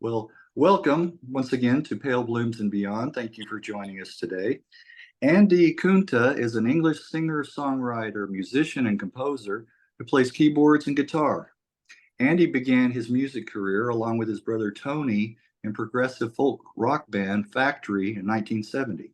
Well, welcome once again to Pale Blooms and Beyond. Thank you for joining us today. Andy Qunta is an English singer, songwriter, musician, and composer who plays keyboards and guitar. Andy began his music career along with his brother Tony in progressive folk rock band Factory in 1970.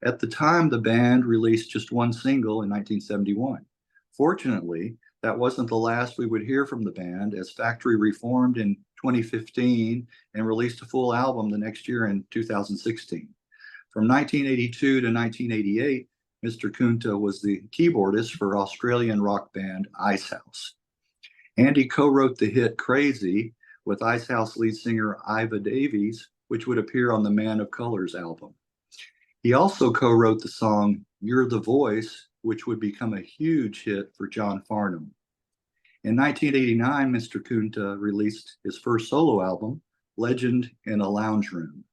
At the time, the band released just one single in 1971. Fortunately, that wasn't the last we would hear from the band, as Factory reformed in 2015 and released a full album the next year in 2016. From 1982 to 1988, Mr. Qunta was the keyboardist for Australian rock band Icehouse. Andy co-wrote the hit Crazy with Icehouse lead singer Iva Davies, which would appear on the Man of Colors album. He also co-wrote the song You're the Voice, which would become a huge hit for John Farnham. In 1989, Mr. Qunta released his first solo album, Legend in a Loungeroom.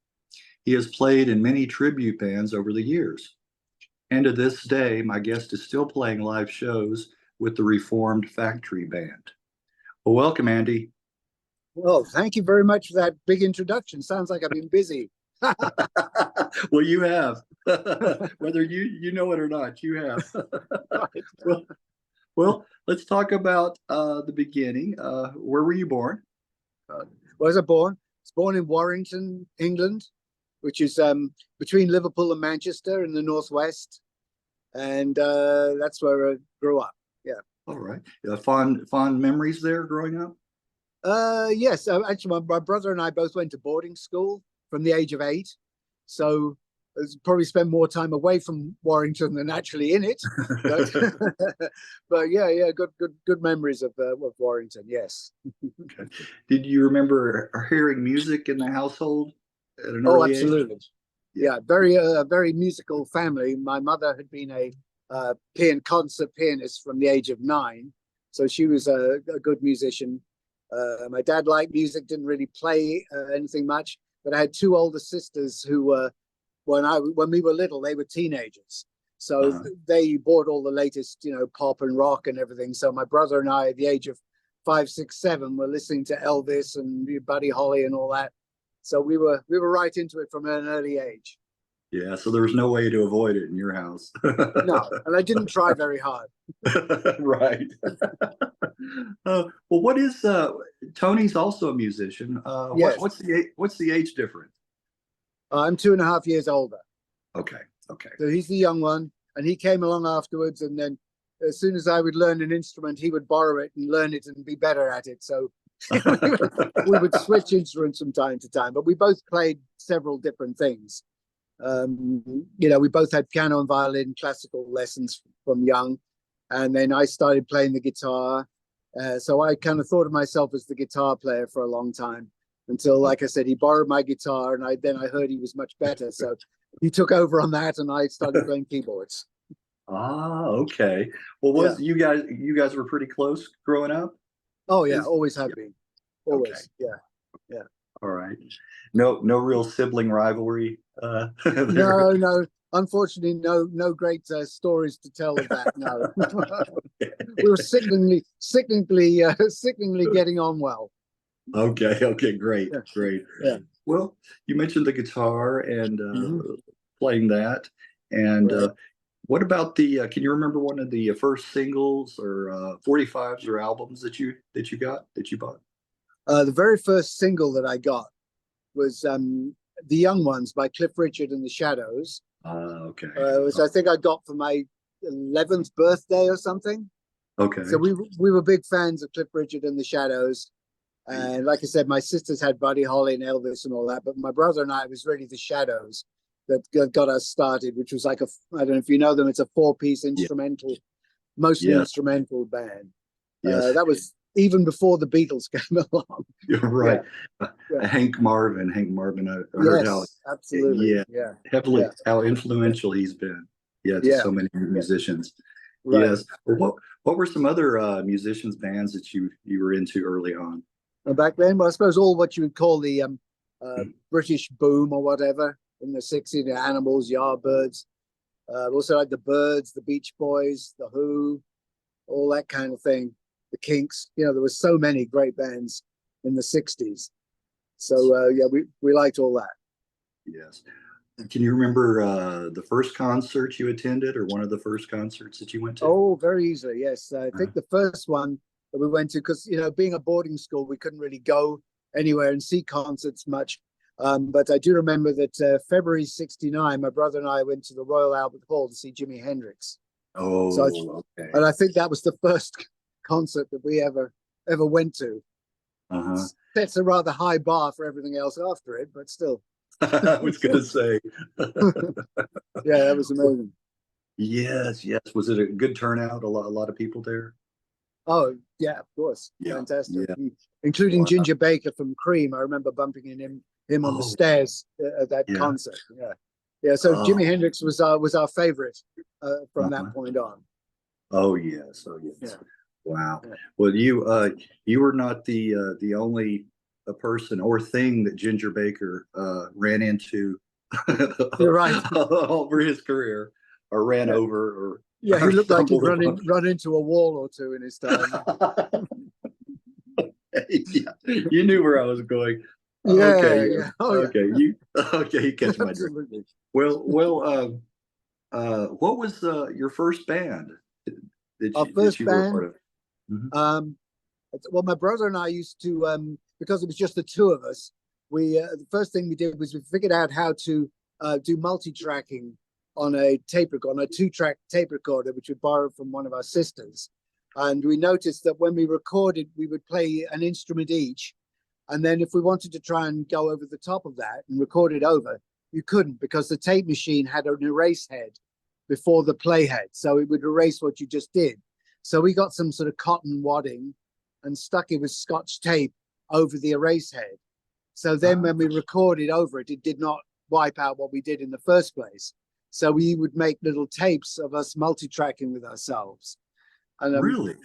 He has played in many tribute bands over the years. And to this day, my guest is still playing live shows with the reformed Factory band. Well, welcome, Andy. Well, thank you very much for that big introduction. Sounds like I've been busy. Well, you have. Whether you know it or not, you have. Well, let's talk about the beginning. Where were you born? Where was I born? I was born in Warrington, England, which is between Liverpool and Manchester in the northwest, and that's where I grew up. Yeah. All right. Fond memories there growing up? Yes. Actually, my brother and I both went to boarding school from the age of 8, so I probably spent more time away from Warrington than actually in it. But yeah, good memories of Warrington. Yes. Okay. Did you remember hearing music in the household at an early absolutely. age? Yeah, very musical family. My mother had been a concert pianist from the age of 9, so she was a good musician. My dad liked music, didn't really play anything much, but I had 2 older sisters who were, when we were little, they were teenagers. So they bought all the latest, pop and rock and everything. So my brother and I, at the age of 5, 6, 7, were listening to Elvis and Buddy Holly and all that. So we were right into it from an early age. Yeah, so there was no way to avoid it in your house. No, and I didn't try very hard. Right. Well, what is Tony's also a musician? Yes. What's the age difference? I'm 2.5 years older. Okay. So he's the young one, and he came along afterwards. And then, as soon as I would learn an instrument, he would borrow it and learn it and be better at it. So we would switch instruments from time to time. But we both played several different things. We both had piano and violin classical lessons from young, and then I started playing the guitar. So I kind of thought of myself as the guitar player for a long time, until, like I said, he borrowed my guitar, and I heard he was much better, so he took over on that, and I started playing keyboards. Okay. Well, you guys were pretty close growing up? Oh yeah, always have been. Always. Okay. Yeah. All right. No real sibling rivalry. No. Unfortunately, no great stories to tell of that. No. We were sickeningly getting on well. Okay, great. Yeah. Well, you mentioned the guitar and playing that, and what about can you remember one of the first singles or 45s or albums that you bought? The very first single that I got was The Young Ones by Cliff Richard and the Shadows. Okay. Which I think I got for my 11th birthday or something. Okay. So we were big fans of Cliff Richard and the Shadows. And like I said, my sisters had Buddy Holly and Elvis and all that. But my brother and I, it was really the Shadows that got us started, which was like I don't know if you know them, it's a 4-piece instrumental, mostly instrumental band. Yes. That was even before the Beatles came along. You're right. Yeah. Hank Marvin. I heard how absolutely. Heavily how influential he's been. To so many musicians. Right. Yes. Well, what were some other musicians bands that you were into early on? Back then, well, I suppose all what you would call the British boom or whatever in the 60s, the Animals, Yardbirds. Also like the Byrds, the Beach Boys, the Who, all that kind of thing. The Kinks. There were so many great bands in the 60s. So yeah, we liked all that. Yes. Can you remember the first concert you attended, or one of the first concerts that you went to? Oh, very easily. Yes, I Uh, think the first one that we went to, because being a boarding school, we couldn't really go anywhere and see concerts much. But I do remember that February '69, my brother and I went to the Royal Albert Hall to see Jimi Hendrix. So, okay. and I think that was the first concert that we ever went to. Uh-huh. Sets a rather high bar for everything else after it, but still, I was gonna say. yeah, that was amazing. Yes, yes. Was it a good turnout? A lot of people there? Oh yeah, of course, Yeah, fantastic. yeah. Including Wow. Ginger Baker from Cream. I remember bumping in him on the Oh, stairs at that yeah. concert. Yeah, yeah. So Jimi Oh, Hendrix was our favorite from that uh-huh. point on. Oh yes, oh yes. Yeah, Wow. yeah. Well, you were not the only person or thing that Ginger Baker ran into You're right. over his career, or ran Yeah, over, yeah. He or looked like he'd stumbled upon. run into a wall or two in his time. Yeah, you knew where I was going. Okay, Yeah, yeah. yeah. Oh yeah, Okay, you catch my drift. absolutely. What was your first band Our that first you were a band. part of? Mhm. Um, well, my brother and I used to, because it was just the two of us. The first thing we did was we figured out how to do multi-tracking on a tape recorder, on a two-track tape recorder, which we borrowed from one of our sisters. And we noticed that when we recorded, we would play an instrument each, and then if we wanted to try and go over the top of that and record it over, you couldn't, because the tape machine had an erase head before the playhead, so it would erase what you just did. So we got some sort of cotton wadding and stuck it with Scotch tape over the erase head. So then Ah, when we recorded over it, it did not wipe out what we did in the first place. So we would make little tapes of us multi-tracking with ourselves. And really?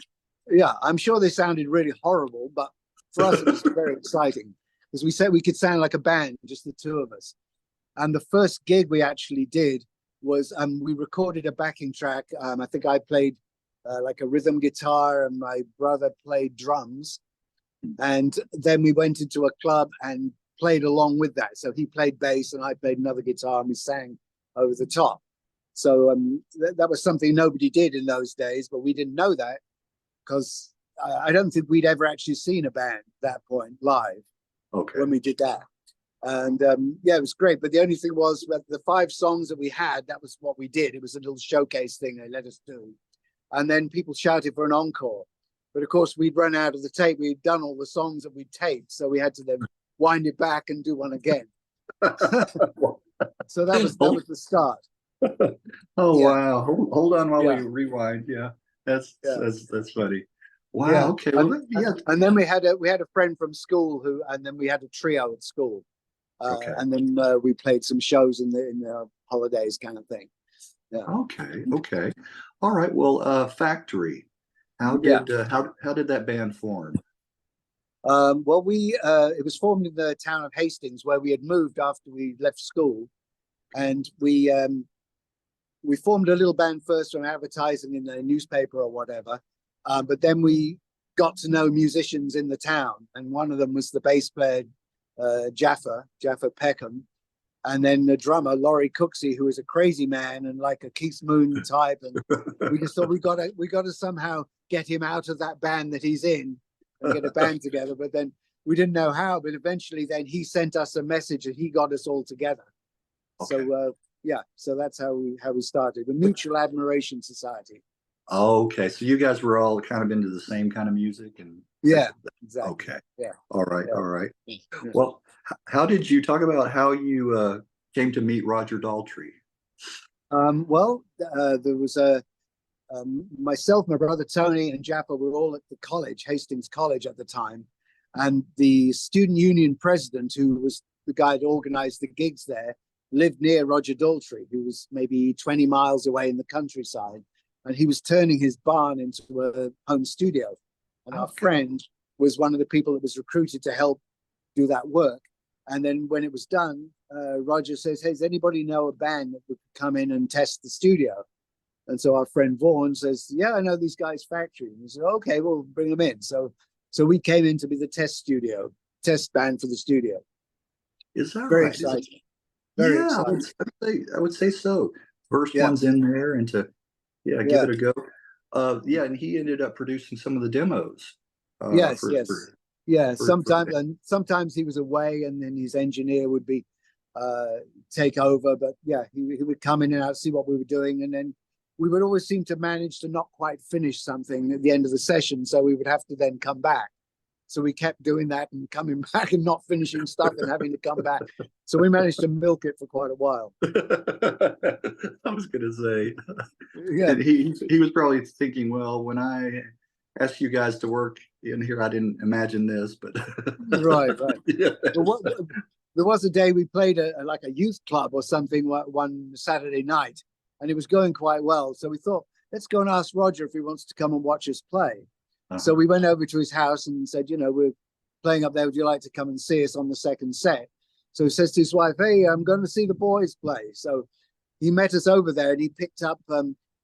yeah, I'm sure they sounded really horrible, but for us it was very exciting, because we said we could sound like a band, just the two of us. And the first gig we actually did was we recorded a backing track. I think I played like a rhythm guitar, and my brother played drums. And then we went into a club and played along with that. So he played bass and I played another guitar, and we sang over the top. So that was something nobody did in those days, but we didn't know that, because I don't think we'd ever actually seen a band at that point live Okay. when we did that. And yeah, it was great. But the only thing was that the 5 songs that we had, that was what we did. It was a little showcase thing they let us do. And then people shouted for an encore. But of course, we'd run out of the tape. We'd done all the songs that we'd taped. So we had to then wind it back and do one again. So that was the start. Oh Yeah. wow! Hold on while we Yeah. rewind. Yeah, Yeah. that's funny. Wow. Yeah. Okay. Well, And, yeah. and then we had a friend from school and then we had a trio at school. Okay. And then we played some shows in the holidays kind of thing. Yeah. Okay. Okay. All right. Well, Factory. Yeah. How did that band form? Well, it was formed in the town of Hastings, where we had moved after we left school, and we formed a little band first from advertising in the newspaper or whatever, but then we got to know musicians in the town, and one of them was the bass player Jaffa Peckham, and then the drummer Laurie Cooksey, who was a crazy man and like a Keith Moon type, and we just thought we got to somehow get him out of that band that he's in and get a band together. But then we didn't know how. But eventually, then he sent us a message and he got us all together. Okay. So yeah, so that's how we started, the Mutual Admiration Society. Okay. So you guys were all kind of into the same kind of music, and Yeah, exactly. okay. Yeah. All right. Yeah. All right. Yeah. Well, how did you talk about how you came to meet Roger Daltrey? Well, there was myself, my brother Tony, and Jaffa were all at the college, Hastings College at the time, and the student union president, who was the guy that organized the gigs there, lived near Roger Daltrey, who was maybe 20 miles away in the countryside, and he was turning his barn into a home studio. And our friend was one of the people that was recruited to help do that work. And then when it was done, Roger says, "Hey, does anybody know a band that would come in and test the studio?" And so our friend Vaughan says, "Yeah, I know these guys, Factory." And he said, "Okay, we'll bring them in." So we came in to be the test studio test band for the studio. Is that Very right? exciting. Very Yeah, exciting. I would say so. First Yeah. one's in there, and to give Yeah. it a go. Yeah, and he ended up producing some of the demos. Yes, For, yes. for, Yeah, for the sometimes he was away, and then his engineer would be take over. But yeah, he would come in and out, see what we were doing, and then we would always seem to manage to not quite finish something at the end of the session, so we would have to then come back. So we kept doing that and coming back and not finishing stuff and having to come back. So we managed to milk it for quite a while. I was going to say, Yeah, he was probably thinking, well, when I asked you guys to work in here, I didn't imagine this, but right. yeah. Well, there was a day we played like a youth club or something one Saturday night, and it was going quite well. So we thought, let's go and ask Roger if he wants to come and watch us play. So we went over to his house and said, we're playing up there. Would you like to come and see us on the second set? So he says to his wife, hey, I'm going to see the boys play. So he met us over there, and he picked up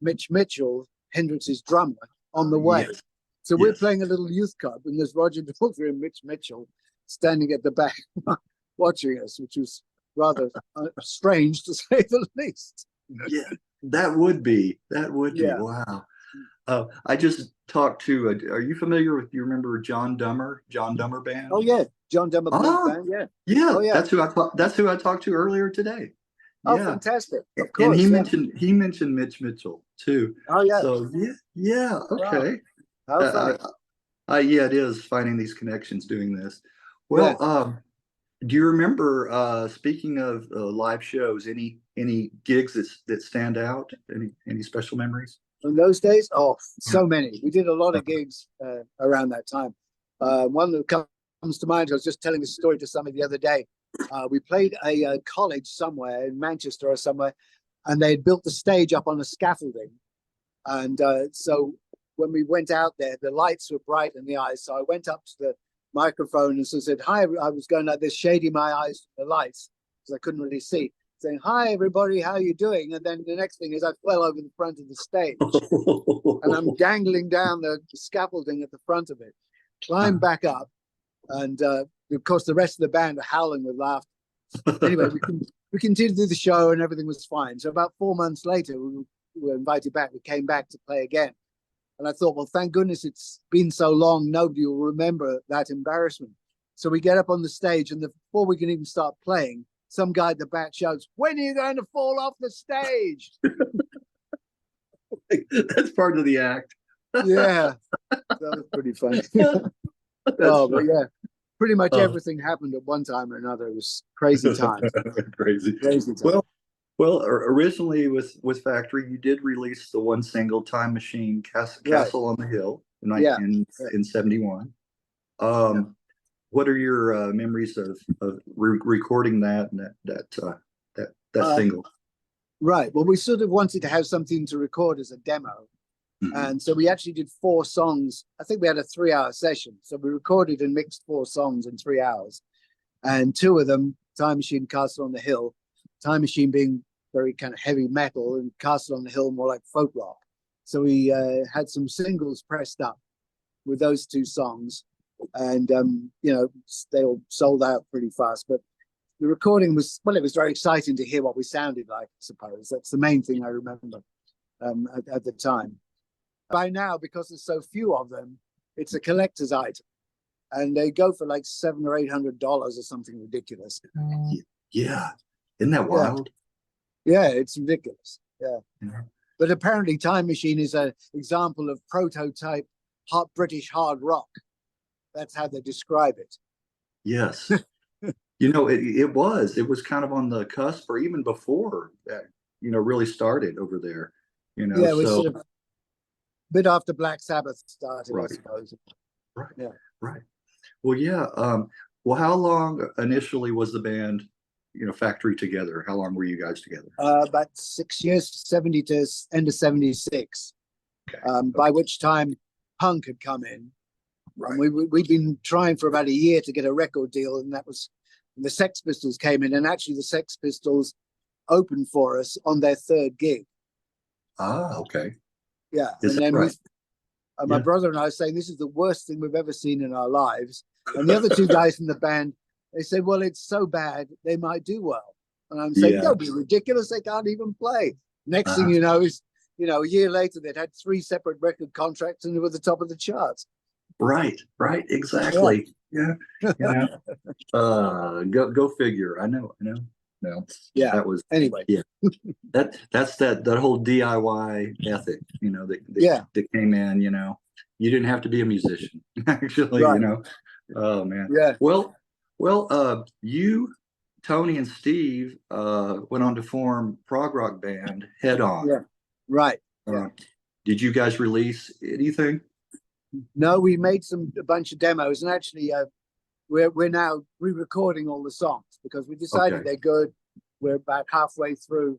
Mitch Mitchell, Hendrix's drummer, on the way. Yes. So we're playing a little youth club, and there's Roger Daltrey and Mitch Mitchell standing at the back watching us, which was rather strange to say the least. Yeah, that would be. Yeah. Wow. I just talked to, are you familiar with, you remember John Dummer Band? Oh yeah, John Dummer Band, yeah. Yeah, Oh, yeah. That's who I talked to earlier today. Oh, yeah. Fantastic. Of And course. he mentioned Mitch Mitchell too. Oh yeah. So yeah, okay. Wow. Yeah, it is finding these connections doing this. Well, do you remember, speaking of live shows, any gigs that stand out? Any special memories? In those days, so many. We did a lot of gigs around that time. One that comes to mind, I was just telling this story to somebody the other day. We played a college somewhere in Manchester or somewhere, and they had built the stage up on a scaffolding. And so when we went out there, the lights were bright in the eyes. So I went up to the microphone and said, hi. I was going like this, shading my eyes from the lights because I couldn't really see, saying, hi, everybody, how you doing? And then the next thing is I fell over the front of the stage and I'm dangling down the scaffolding at the front of it, climbed back up. And of course, the rest of the band are howling with laughter. Anyway, we continued to do the show and everything was fine. So about 4 months later, we were invited back. We came back to play again. And I thought, well, thank goodness it's been so long, nobody will remember that embarrassment. So we get up on the stage, and before we can even start playing, some guy at the back shouts, when are you going to fall off the stage? That's part of the act. Yeah, that was pretty funny. But yeah, pretty much everything happened at one time or another. It was crazy times. Crazy times. Well, originally with Factory, you did release the one single, Time Machine, Castle on the Hill, in 71. What are your memories of recording that and that single? Right. Well, we sort of wanted to have something to record as a demo. And so we actually did 4 songs. I think we had a 3-hour session. So we recorded and mixed 4 songs in 3 hours. And 2 of them, Time Machine, Castle on the Hill, Time Machine being very kind of heavy metal and Castle on the Hill more like folk rock. So we had some singles pressed up with those 2 songs. And, they all sold out pretty fast. But the recording was, it was very exciting to hear what we sounded like, I suppose. That's the main thing I remember at the time. By now, because there's so few of them, it's a collector's item. And they go for like $700 or $800 or something ridiculous. Yeah. Isn't that wild? Yeah, it's ridiculous. Yeah. But apparently Time Machine is an example of prototype British hard rock. That's how they describe it. Yes. It was kind of on the cusp, or even before that, really started over there. Yeah, it was sort of a bit after Black Sabbath started, right. I suppose. Right. Yeah. Right. Well, yeah. Well, how long initially was the band, Factory together? How long were you guys together? About 6 years, 70 to end of 76. Okay. By which time punk had come in. Right. And we'd been trying for about a year to get a record deal, and that was the Sex Pistols came in, and actually the Sex Pistols opened for us on their 3rd gig. Ah, okay. Yeah, and then right? And my brother and I are saying, this is the worst thing we've ever seen in our lives. And the other two guys in the band, they said, well, it's so bad, they might do well. And I'm saying, don't be ridiculous. They can't even play. Next thing you know is, a year later, they'd had 3 separate record contracts and they were at the top of the charts. Right, exactly. Yeah. Go figure. I know. No. Yeah. That was anyway. Yeah. That's that whole DIY ethic, that came in, you didn't have to be a musician, actually, Oh man. Yeah. Well, you, Tony and Steve went on to form prog rock band Head On. Yeah. Right. Yeah. Did you guys release anything? No, we made a bunch of demos, and actually we're now re-recording all the songs because we decided they're good. We're about halfway through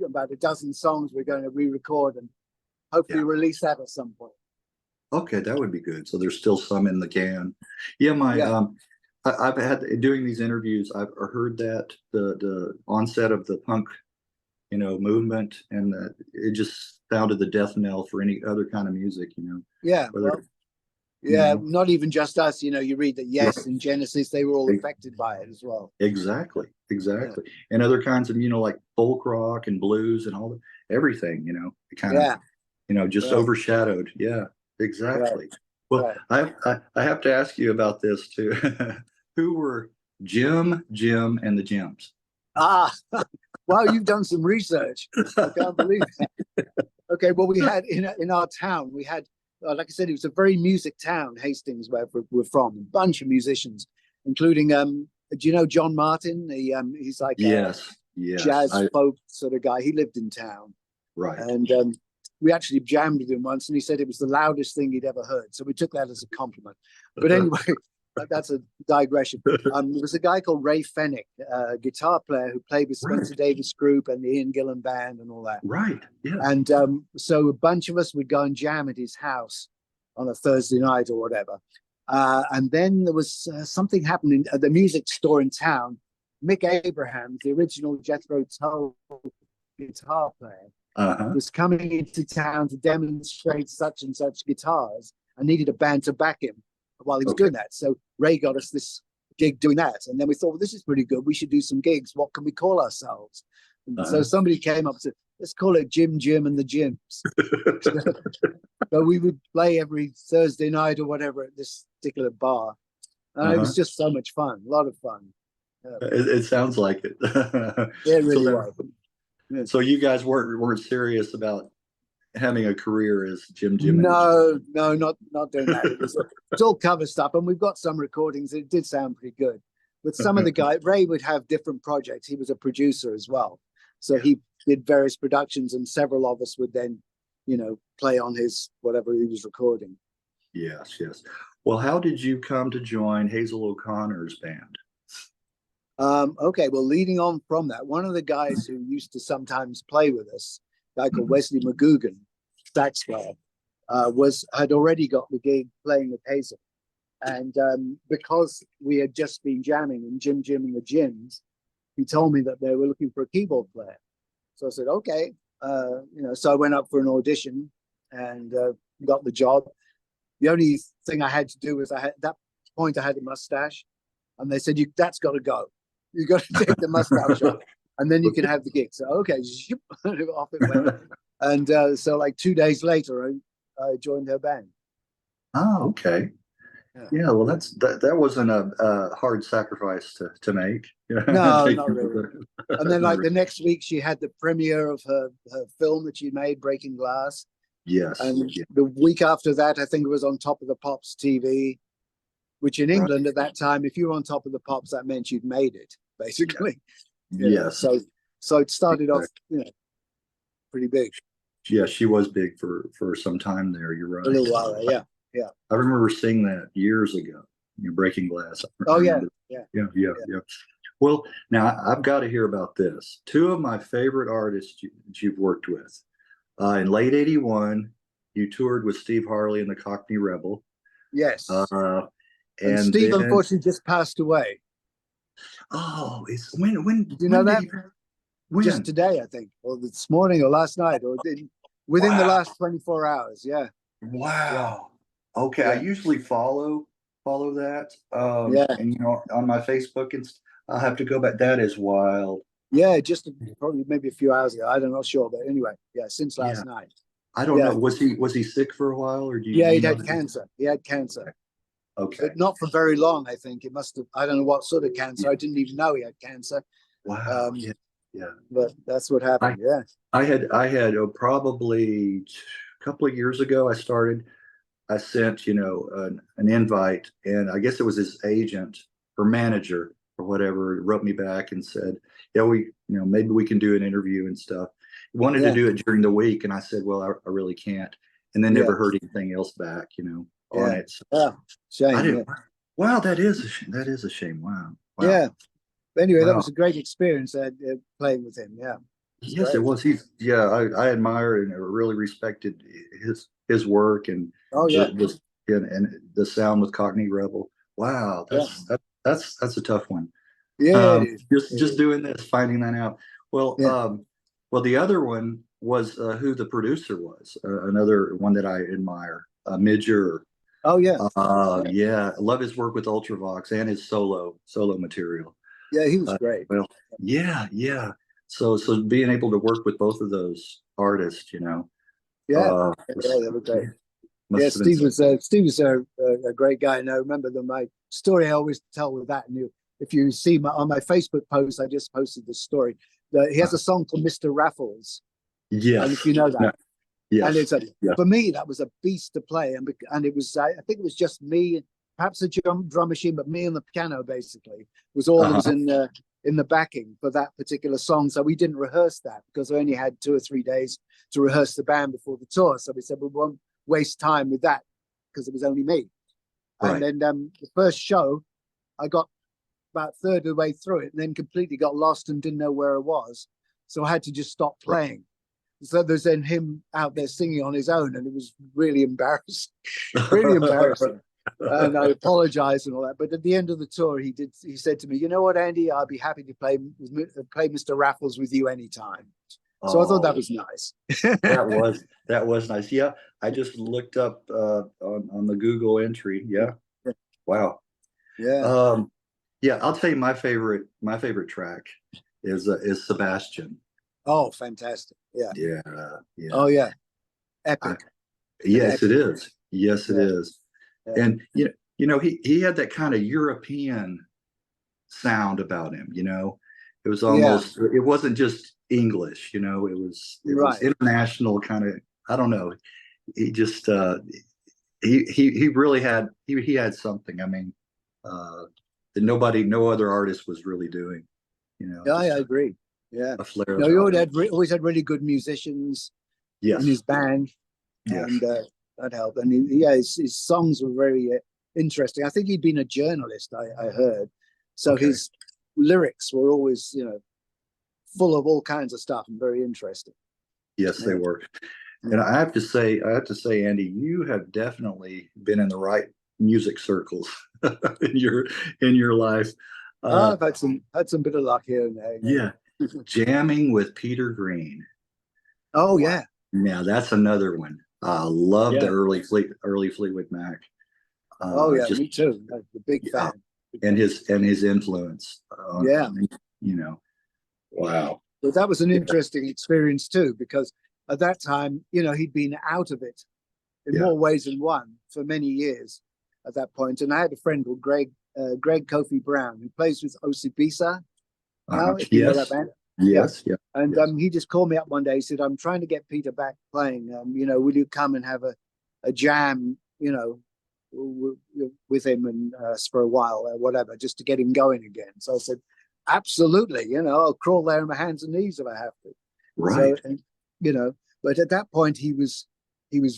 about a dozen songs we're going to re-record and hopefully release that at some point. Okay, that would be good. So there's still some in the can. I've had, doing these interviews, I've heard that the onset of the punk movement, and it just sounded the death knell for any other kind of music, not even just us, you read that Yes and Genesis, they were all affected by it as well. Exactly. And other kinds of, like folk rock and blues and everything, it kind of, just overshadowed. Yeah, exactly. Well, I have to ask you about this too. Who were Jim, and the Jims? Wow, you've done some research. I can't believe that. Okay, well, we had in our town, we had, like I said, it was a very music town, Hastings, where we're from. A bunch of musicians, including, do you know John Martin? He's like a jazz folk sort of guy. He lived in town. Right. And we actually jammed with him once, and he said it was the loudest thing he'd ever heard. So we took that as a compliment. But anyway, that's a digression. There was a guy called Ray Fennick, a guitar player who played with Spencer Davis Group and the Ian Gillan Band and all that. Right. Yeah. And so a bunch of us would go and jam at his house on a Thursday night or whatever. And then there was something happening at the music store in town. Mick Abrahams, the original Jethro Tull guitar player, was coming into town to demonstrate such and such guitars and needed a band to back him while he was doing that. So Ray got us this gig doing that. And then we thought, well, this is pretty good. We should do some gigs. What can we call ourselves? And so somebody came up and said, let's call it Jim and the Jims. So we would play every Thursday night or whatever at this particular bar. And it was just so much fun, a lot of fun. It sounds like it. It really was. So you guys weren't serious about having a career as Jim? No, not doing that. It's all cover stuff, and we've got some recordings. It did sound pretty good, but some of the guys, Ray would have different projects. He was a producer as well, so he did various productions, and several of us would then, play on his whatever he was recording. Yes. Well, how did you come to join Hazel O'Connor's band? Okay, well, leading on from that, one of the guys who used to sometimes play with us, a guy called Wesley McGugan, sax player, had already got the gig playing with Hazel. And because we had just been jamming in Jim and the Jims, he told me that they were looking for a keyboard player. So I said, okay. So I went up for an audition and got the job. The only thing I had to do was at that point I had a mustache, and they said, that's got to go. You got to take the mustache off, and then you can have the gig. So okay, off it went. And so like 2 days later, I joined her band. Oh, okay. Yeah, well, that wasn't a hard sacrifice to make. No, not really. And then like the next week, she had the premiere of her film that she made, Breaking Glass. Yes. And the week after that, I think it was on Top of the Pops TV, which in England at that time, if you were on Top of the Pops, that meant you'd made it, basically. Yes. So it started off, pretty big. Yeah, she was big for some time there. You're right. A little while, yeah. I remember seeing that years ago. Breaking Glass. Oh yeah. Well, now I've got to hear about this. Two of my favorite artists you've worked with. In late '81, you toured with Steve Harley and the Cockney Rebel. Yes. And Steve unfortunately just passed away. Oh, it's when? Do you know that? When? Just today, I think, or this morning, or last night, or within the last 24 hours. Yeah. Wow. Okay, I Yeah, usually follow that. yeah, And on my Facebook I'll have to go back. That is wild. yeah. Just probably maybe a few hours ago. I'm not sure, but anyway, yeah, since Yeah. last night. I don't Yeah, know. Was he sick for a while, or do yeah. you He'd know? had cancer. He had cancer, Okay. but not for very long. I think it must have. I don't know what sort of cancer. Yeah. I didn't even know he had cancer. Wow. Um, Yeah. Yeah. but that's what I happened. Yeah, I had probably a couple of years ago. I sent an invite, and I guess it was his agent or manager or whatever wrote me back and said, yeah, maybe we can do an interview and stuff. He wanted to yeah, do it during the week, and I said, well, I really can't. And then yeah, never heard anything else back, on yeah. it. So Yeah, I shame. Yeah, didn't. Wow, that is a shame. Wow. Wow. yeah. But anyway, that Wow. was a great experience playing with him. Yeah, it's Yes, it great. was. Yeah, I admired and really respected his work and Oh the, yeah, the and the sound with Cockney Rebel. Wow, yeah, that's a tough one. yeah. It is. It Just is. doing this, finding that out. Well, Yeah. the other one was who the producer was. Another one that I admire, Midger. Oh yeah, yeah, Yeah, I love his work with Ultravox and his solo material. yeah. He was Uh, great. well, yeah, yeah. So being able to work with both of those artists, Yeah, uh, yeah. They were great. Yeah, must have been. Steve was a great guy, and I remember my story. I always tell with that. And if you see on my Facebook post, I just posted this story. That he has Uh, a song called Mr. Raffles, and if yes, you know that, no, and yes, it's a yeah. for me that was a beast to play, and it was I think it was just me, perhaps a drum machine, but me and the piano basically was all that was Uh-huh. in the backing for that particular song. So we didn't rehearse that because we only had 2 or 3 days to rehearse the band before the tour. So we said we won't waste time with that because it was only me. And Right. then the first show, I got about a third of the way through it and then completely got lost and didn't know where it was. So I had to just stop Right. playing. So there's then him out there singing on his own, and it was really embarrassing, really embarrassing. And I apologized and all that. But at the end of the tour, he said to me, "You know what, Andy? I'll be happy to play Mr. Raffles with you anytime." So I thought that Oh, was nice. that was nice. Yeah, I just looked up on the Google entry. Yeah. Wow. Yeah. Um, yeah, I'll tell you my favorite track is Sebastian. Oh, fantastic. Yeah. Yeah, Oh, yeah. yeah. I, Epic. An yes, it epic. is. Yes, it Yeah. is. Yeah. And he had that kind of European sound about him. It was Yeah. almost it wasn't just English. It was Right. international kind of. I don't know. He just he really had something. I mean, that no other artist was really doing. Yeah, I Just agree. Yeah. a flair No, he about him. always had really good musicians in Yes, his band, yes. and that helped. And his songs were very interesting. I think he'd been a journalist. I heard, so Okay. his lyrics were always, full of all kinds of stuff and very interesting. Yes, they Yeah. were. And I have to say, Andy, you have definitely been in the right music circles in your life. Oh, Uh, I've had some bit of luck here and there. yeah, jamming with Peter Green. Oh Wow. yeah, Now that's another one. I love the yeah. early Fleetwood Mac. Oh yeah, Just me too. I'm a big yeah, fan. Big and fan. his influence. Yeah, Wow. but that was an Yeah, interesting experience too, because at that time, he'd been out of it in yeah. more ways than one for many years at that point. And I had a friend called Greg Kofi Brown, who plays with Osibisa now, if you know that Yes, band. Yeah. yes, yeah, And yes. he just called me up one day. He said, "I'm trying to get Peter back playing. Will you come and have a jam, with him and for a while or whatever, just to get him going again?" So I said, "Absolutely. I'll crawl there on my hands and knees if I have to." So, Right. and, but at that point he was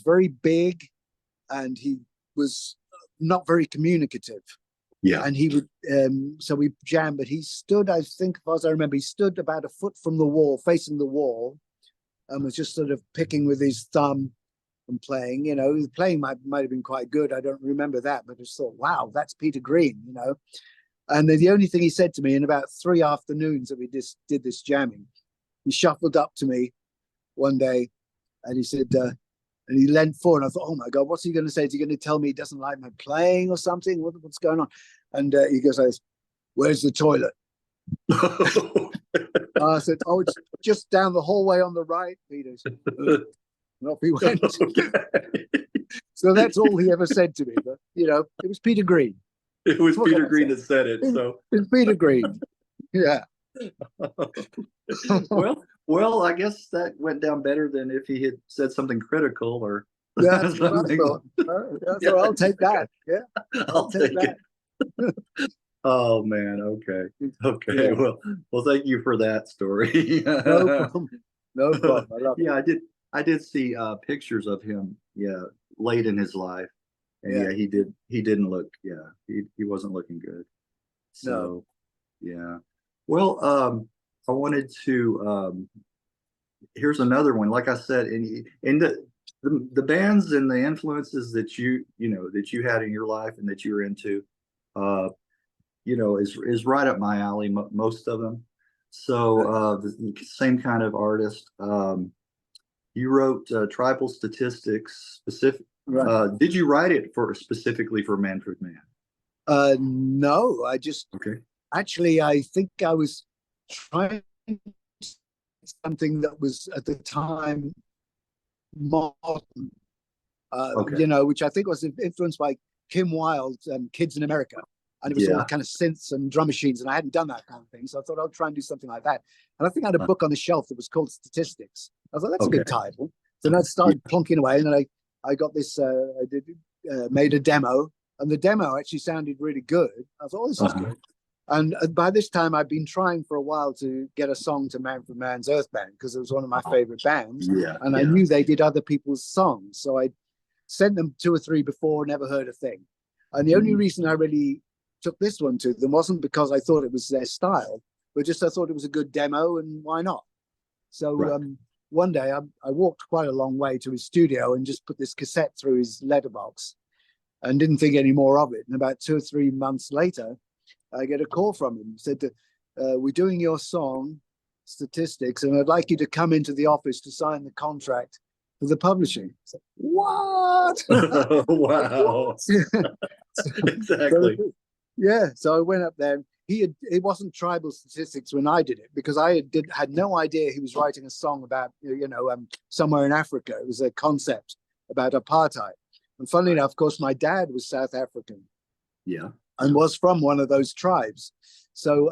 very big, and he was not very communicative. Yeah. And he would, so we jammed, but he stood, I think, as I remember, he stood about a foot from the wall, facing the wall, and was just sort of picking with his thumb and playing. His playing might have been quite good. I don't remember that, but I just thought, wow, that's Peter Green. And then the only thing he said to me in about 3 afternoons that we just did this jamming, he shuffled up to me one day and he said, And he leant forward, and I thought, oh my God, what's he going to say? Is he going to tell me he doesn't like my playing or something? What's going on? And he goes, where's the toilet? I said, oh, it's just down the hallway on the right, Peter. And off he went. Okay. So that's all he ever said to me. But, you know, it was Peter Green. It was What Peter can I Green say? that said it. So It's Peter Green. Yeah. well, I guess that went down better than if he had said something critical or That's what I something. thought. So I'll take that. Yeah. I'll take that. it. Oh man, okay. Yeah. Well, thank you for that story. No problem. No problem. I love it. Yeah, I did see pictures of him, yeah, late in his life. And Yeah. he didn't look, yeah, he wasn't looking good. So yeah. Well, I wanted to here's another one. Like I said, in the bands and the influences that you know that you had in your life and that you were into, you know, is right up my alley. Most of them. So the same kind of artist. You wrote Tribal Statistics specific. Right. Did you write it specifically for Manfred Mann? No, I just actually I think I was trying something that was at the time modern, you know, which I think was influenced by Kim Wilde's Kids in America. And it was all kind of synths and drum machines, and I hadn't done that kind of thing. So I thought I'll try and do something like that. And I think I had a book on the shelf that was called Statistics. I thought that's a good title. So then I started plonking away, and then I got this, made a demo, and the demo actually sounded really good. I thought, oh, this is good. And by this time, I'd been trying for a while to get a song to Manfred Mann's Earth Band because it was one of my favorite bands. And I knew they did other people's songs. So I sent them 2 or 3 before, never heard a thing. And the only reason I really took this one to them wasn't because I thought it was their style, but just I thought it was a good demo and why not? So one day I walked quite a long way to his studio and just put this cassette through his letterbox and didn't think any more of it. And about 2 or 3 months later, I get a call from him. He said, we're doing your song, Statistics, and I'd like you to come into the office to sign the contract for the publishing. I said, what? Wow. Exactly. So I went up there. It wasn't Tribal Statistics when I did it because I had no idea he was writing a song about, you know, somewhere in Africa. It was a concept about apartheid. And funnily enough, of course, my dad was South African. Yeah. And was from one of those tribes. So,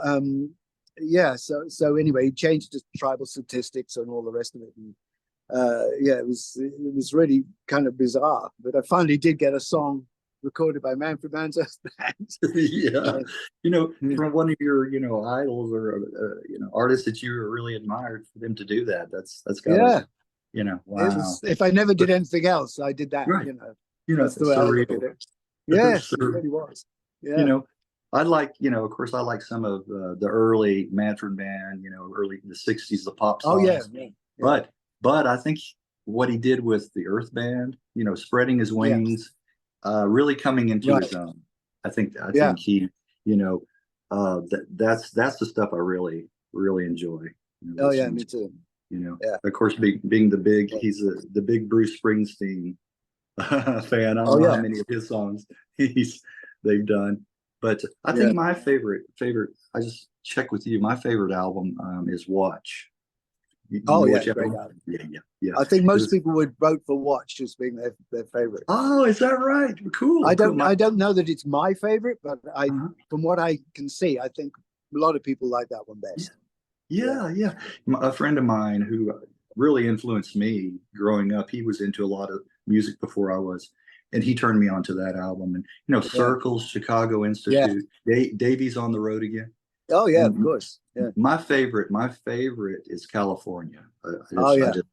so anyway, he changed to Tribal Statistics and all the rest of it. And, it was really kind of bizarre. But I finally did get a song recorded by Manfred Mann's Earth Band. You know, from one of your, you know, idols or you know, artists that you really admired, for them to do that, that's got you know, wow. If I never did anything else, I did that. Right. You know, that's the way I look at it. Yes, it really was. Yeah. You know, I like, you know, of course, I like some of the early Manfred Mann, you know, early in the 60s, the pop songs. But I think what he did with the Earth Band, you know, spreading his wings, really coming into his own. I think he, you know, that's the stuff I really enjoy. You know, me too. You know, of course, being the big, he's the big Bruce Springsteen fan. I don't know how many of his songs they've done, but I think my favorite. I just check with you. My favorite album is Watch. Great album. Yeah. I think most people would vote for Watch as being their favorite. Oh, is that right? Cool. I don't know that it's my favorite, but from what I can see, I think a lot of people like that one best. Yeah. A friend of mine who really influenced me growing up, he was into a lot of music before I was, and he turned me on to that album. And you know, Circles, Chicago Institute, Davies on the Road Again. Oh yeah, of course. Yeah. My favorite is California. I just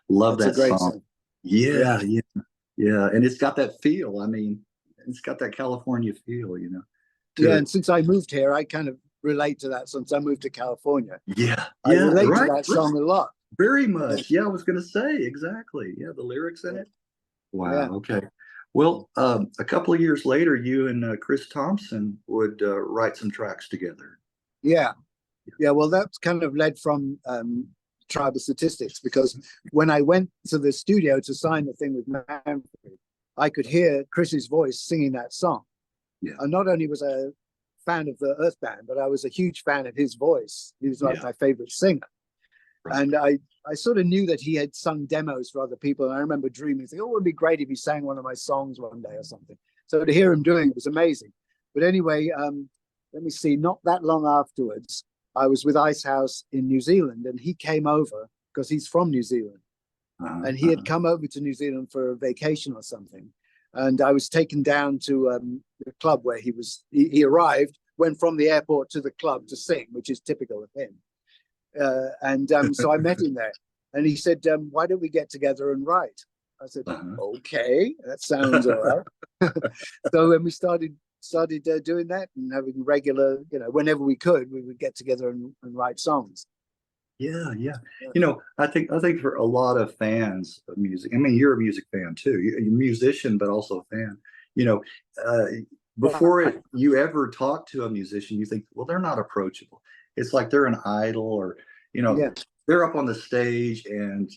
love that song. Yeah, and it's got that feel. I mean, it's got that California feel, you know. And since I moved here, I kind of relate to that. Since I moved to California, I relate to that song a lot. Very much. Yeah, I was going to say exactly. Yeah, the lyrics in it. Wow. Okay. Well, a couple of years later, you and Chris Thompson would write some tracks together. Yeah. Well, that's kind of led from tribal statistics, because when I went to the studio to sign the thing with Manfred, I could hear Chris's voice singing that song. Yeah. And not only was I a fan of the Earth Band, but I was a huge fan of his voice. He was like my favorite singer. Right. And I sort of knew that he had sung demos for other people. And I remember dreaming, thinking, oh, it would be great if he sang one of my songs one day or something. So to hear him doing it was amazing. But anyway, let me see, not that long afterwards, I was with Icehouse in New Zealand, and he came over because he's from New Zealand. And he had come over to New Zealand for a vacation or something. And I was taken down to the club where he arrived, went from the airport to the club to sing, which is typical of him. So I met him there, and he said, why don't we get together and write? I said, okay, that sounds all right. So when we started doing that and having regular, whenever we could, we would get together and write songs. Yeah. I think for a lot of fans of music, I mean, you're a music fan too. You're a musician, but also a fan. Before you ever talk to a musician, you think, well, they're not approachable. It's like they're an idol, or they're up on the stage, and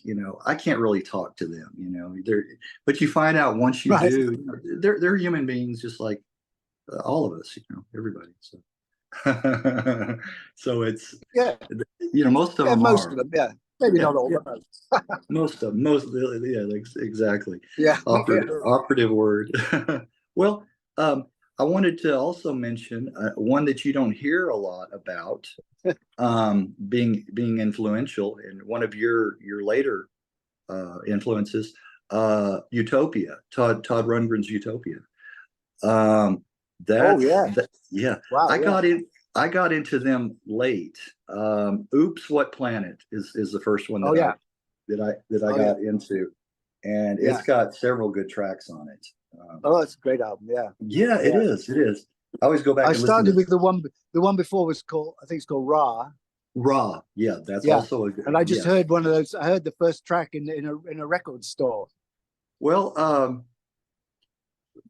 I can't really talk to them. But you find out once you do, they're human beings, just like all of us. Everybody. So. So it's most of them maybe not all most of them exactly operative word. Well, I wanted to also mention one that you don't hear a lot about, being influential, in one of your later influences, Utopia, Todd Rundgren's Utopia. Wow, I got into them late. Oops, What Planet is the first one that I got into, and it's got several good tracks on it. It's a great album. It is. I always go back. I started with the one before was called, I think it's called Ra. That's also a good. And I just heard one of those. I heard the first track in a record store. Well,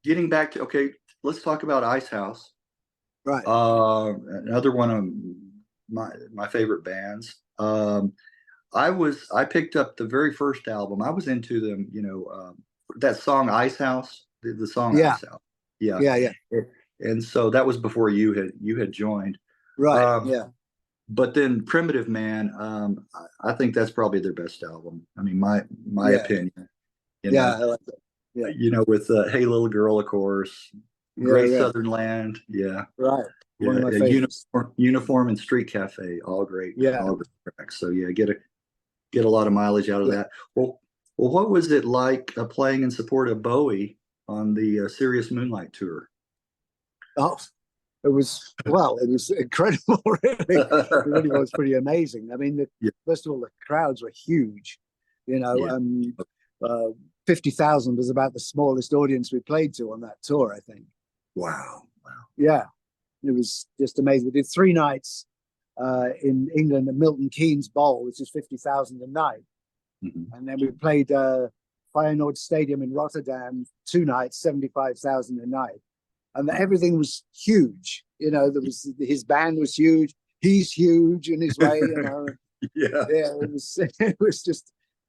getting back to let's talk about Icehouse. Right. Another one of my favorite bands. I picked up the very first album. I was into them. That song Icehouse, the song Icehouse. Yeah. And so that was before you had joined. Right. But then Primitive Man, I think that's probably their best album. I mean, my opinion. I like that. Yeah. With Hey Little Girl, of course. Great Southern Land. Yeah. Right. One of my favorites. Uniform and Street Cafe, all great. All great tracks. So get a lot of mileage out of that. Well, what was it like playing in support of Bowie on the Serious Moonlight tour? Oh, it was incredible. Really, it really was pretty amazing. I mean, first of all, the crowds were huge. 50,000 was about the smallest audience we played to on that tour, I think. Wow. Yeah, it was just amazing. We did 3 nights in England at Milton Keynes Bowl, which is 50,000 a night. And then we played Feyenoord Stadium in Rotterdam 2 nights, 75,000 a night. And everything was huge. His band was huge. He's huge in his way.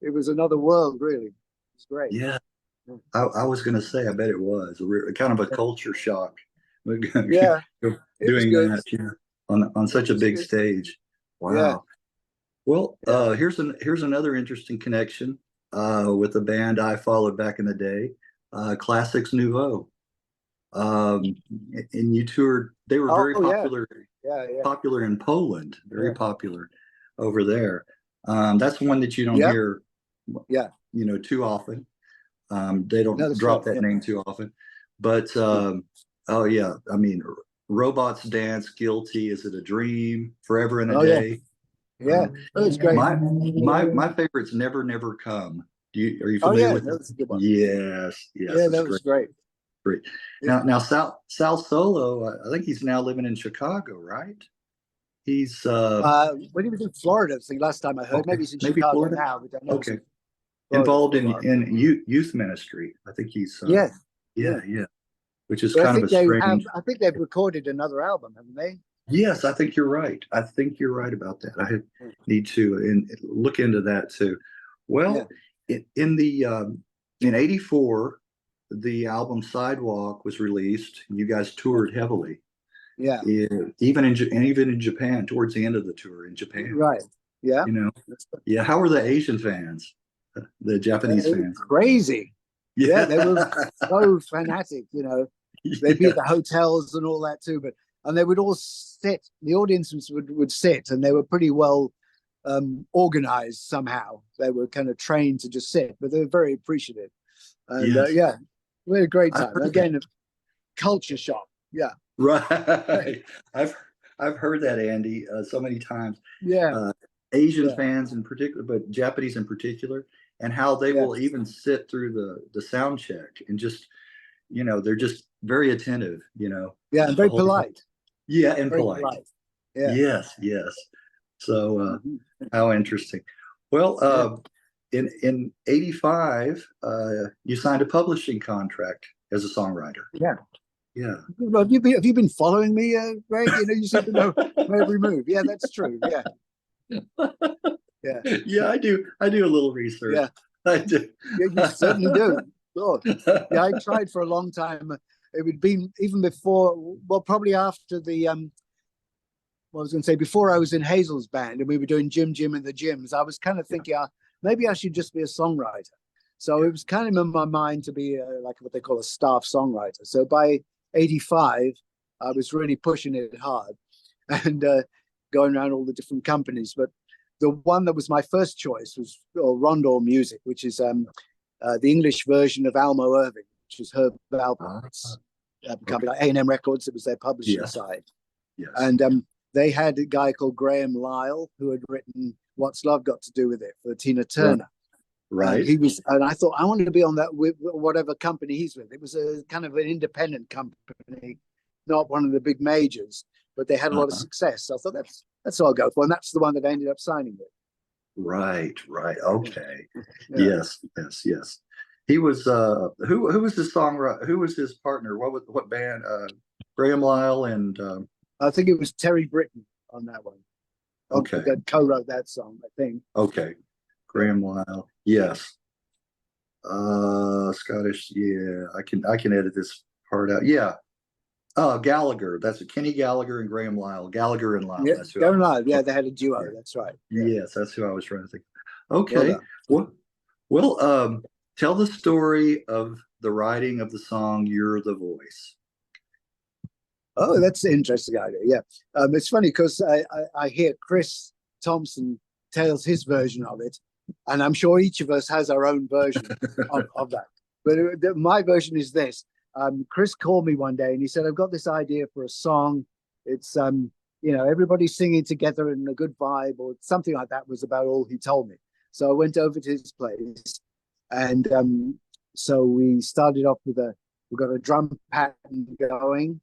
It was another world, really. It was great. Yeah. I was going to say, I bet it was kind of a culture shock. Doing that on such a big stage. Wow. Yeah. Well, here's another interesting connection with a band I followed back in the day, Classics Nouveau. And you toured. They were very popular. Popular in Poland. Very popular over there. That's one that you don't hear. Too often. They don't drop that name too often. But I mean, Robots Dance, Guilty, Is It a Dream, Forever and a Day. That's great. My favorite's Never Never Come. Are you familiar with that's a good one. Yes. That was great. Great. Now Sal Solo, I think he's now living in Chicago, right? He's when he was in Florida, I think last time I heard. Maybe he's in Chicago Florida now. But I know involved in youth ministry. I think he's which is kind of a strange. I think they've recorded another album, haven't they? Yes, I think you're right. I think you're right about that. Need to look into that too. Yeah, Well, in the in '84, the album Sidewalk was released. You guys toured heavily, yeah, even in Japan, towards the end of the tour in Japan. right. Yeah, You know, yeah. How were the Asian fans, the Japanese fans? crazy. Yeah, they were Yeah, so fanatic. You know, they'd be at yeah, the hotels and all that too. But and they would all sit. The audiences would sit, and they were pretty well organized somehow. They were kind of trained to just sit, but they were very appreciative. And yes. yeah, we had a great I time. heard that. Again, culture shock. Yeah, Right. I've I've heard that, Andy, so many times. yeah, Uh, Asian yeah, fans in particular, but Japanese in particular, and how they yeah, will even sit through the sound check and just, they're just very attentive, yeah, and the very whole time. polite. Yeah, and Very polite. polite. Yeah. Yes, yes. So Mhm. how interesting. Well, Yeah. in '85, you signed a publishing contract as a songwriter. Yeah. Yeah. Well, have you been following me, Greg? You know, you seem to know my every move. Yeah, that's true. Yeah. Yeah. Yeah, I do a little research. Yeah. I do. Yeah, you certainly do. Lord. Yeah, I tried for a long time. It would been even before, well, probably after the what I was going to say, before I was in Hazel's band and we were doing Jim and the Jims, I was kind of Yeah, thinking, maybe I should just be a songwriter. So yeah. it was kind of in my mind to be like what they call a staff songwriter. So by '85, I was really pushing it hard and going around all the different companies. But the one that was my first choice was Rondor Music, which is the English version of Almo Irving, which is Herb Alpert's company, Okay. like A&M Records. It was their publishing Yes, side. yes. And they had a guy called Graham Lyle who had written "What's Love Got to Do with It" for Tina Right, Turner, and right. and I thought I wanted to be on that with whatever company he's with. It was a kind of an independent company, not one of the big majors, but they had a lot of Uh-huh. success. So I thought that's what I'll go for, and that's the one that I ended up signing with. Right, right. Okay. Yeah, Yes, yes, yes. He was who was his songwriter? Who was his partner? What band? Graham Lyle and I think it was Terry Britton on that one. okay, That co-wrote that song, I think. okay. Yeah, Graham Lyle. Yes. Scottish. Yeah, I can edit this part out. Yeah. Gallagher. That's Kenny Gallagher and Graham Lyle. Gallagher and Lyle. yeah, That's who I Darren was. Lyle. Yeah, Okay. they had a duo. Yeah. That's right. Yeah, Yes, that's who I was trying to think. well Okay. done. Well, well, tell the story of the writing of the song "You're the Voice." Oh, that's an interesting idea. Yeah, it's funny because I hear Chris Thompson tells his version of it, and I'm sure each of us has our own version of that. But my version is this. Chris called me one day and he said, "I've got this idea for a song. It's everybody singing together in a good vibe or something like that." Was about all he told me. So I went over to his place, and so we started off with we got a drum pattern going,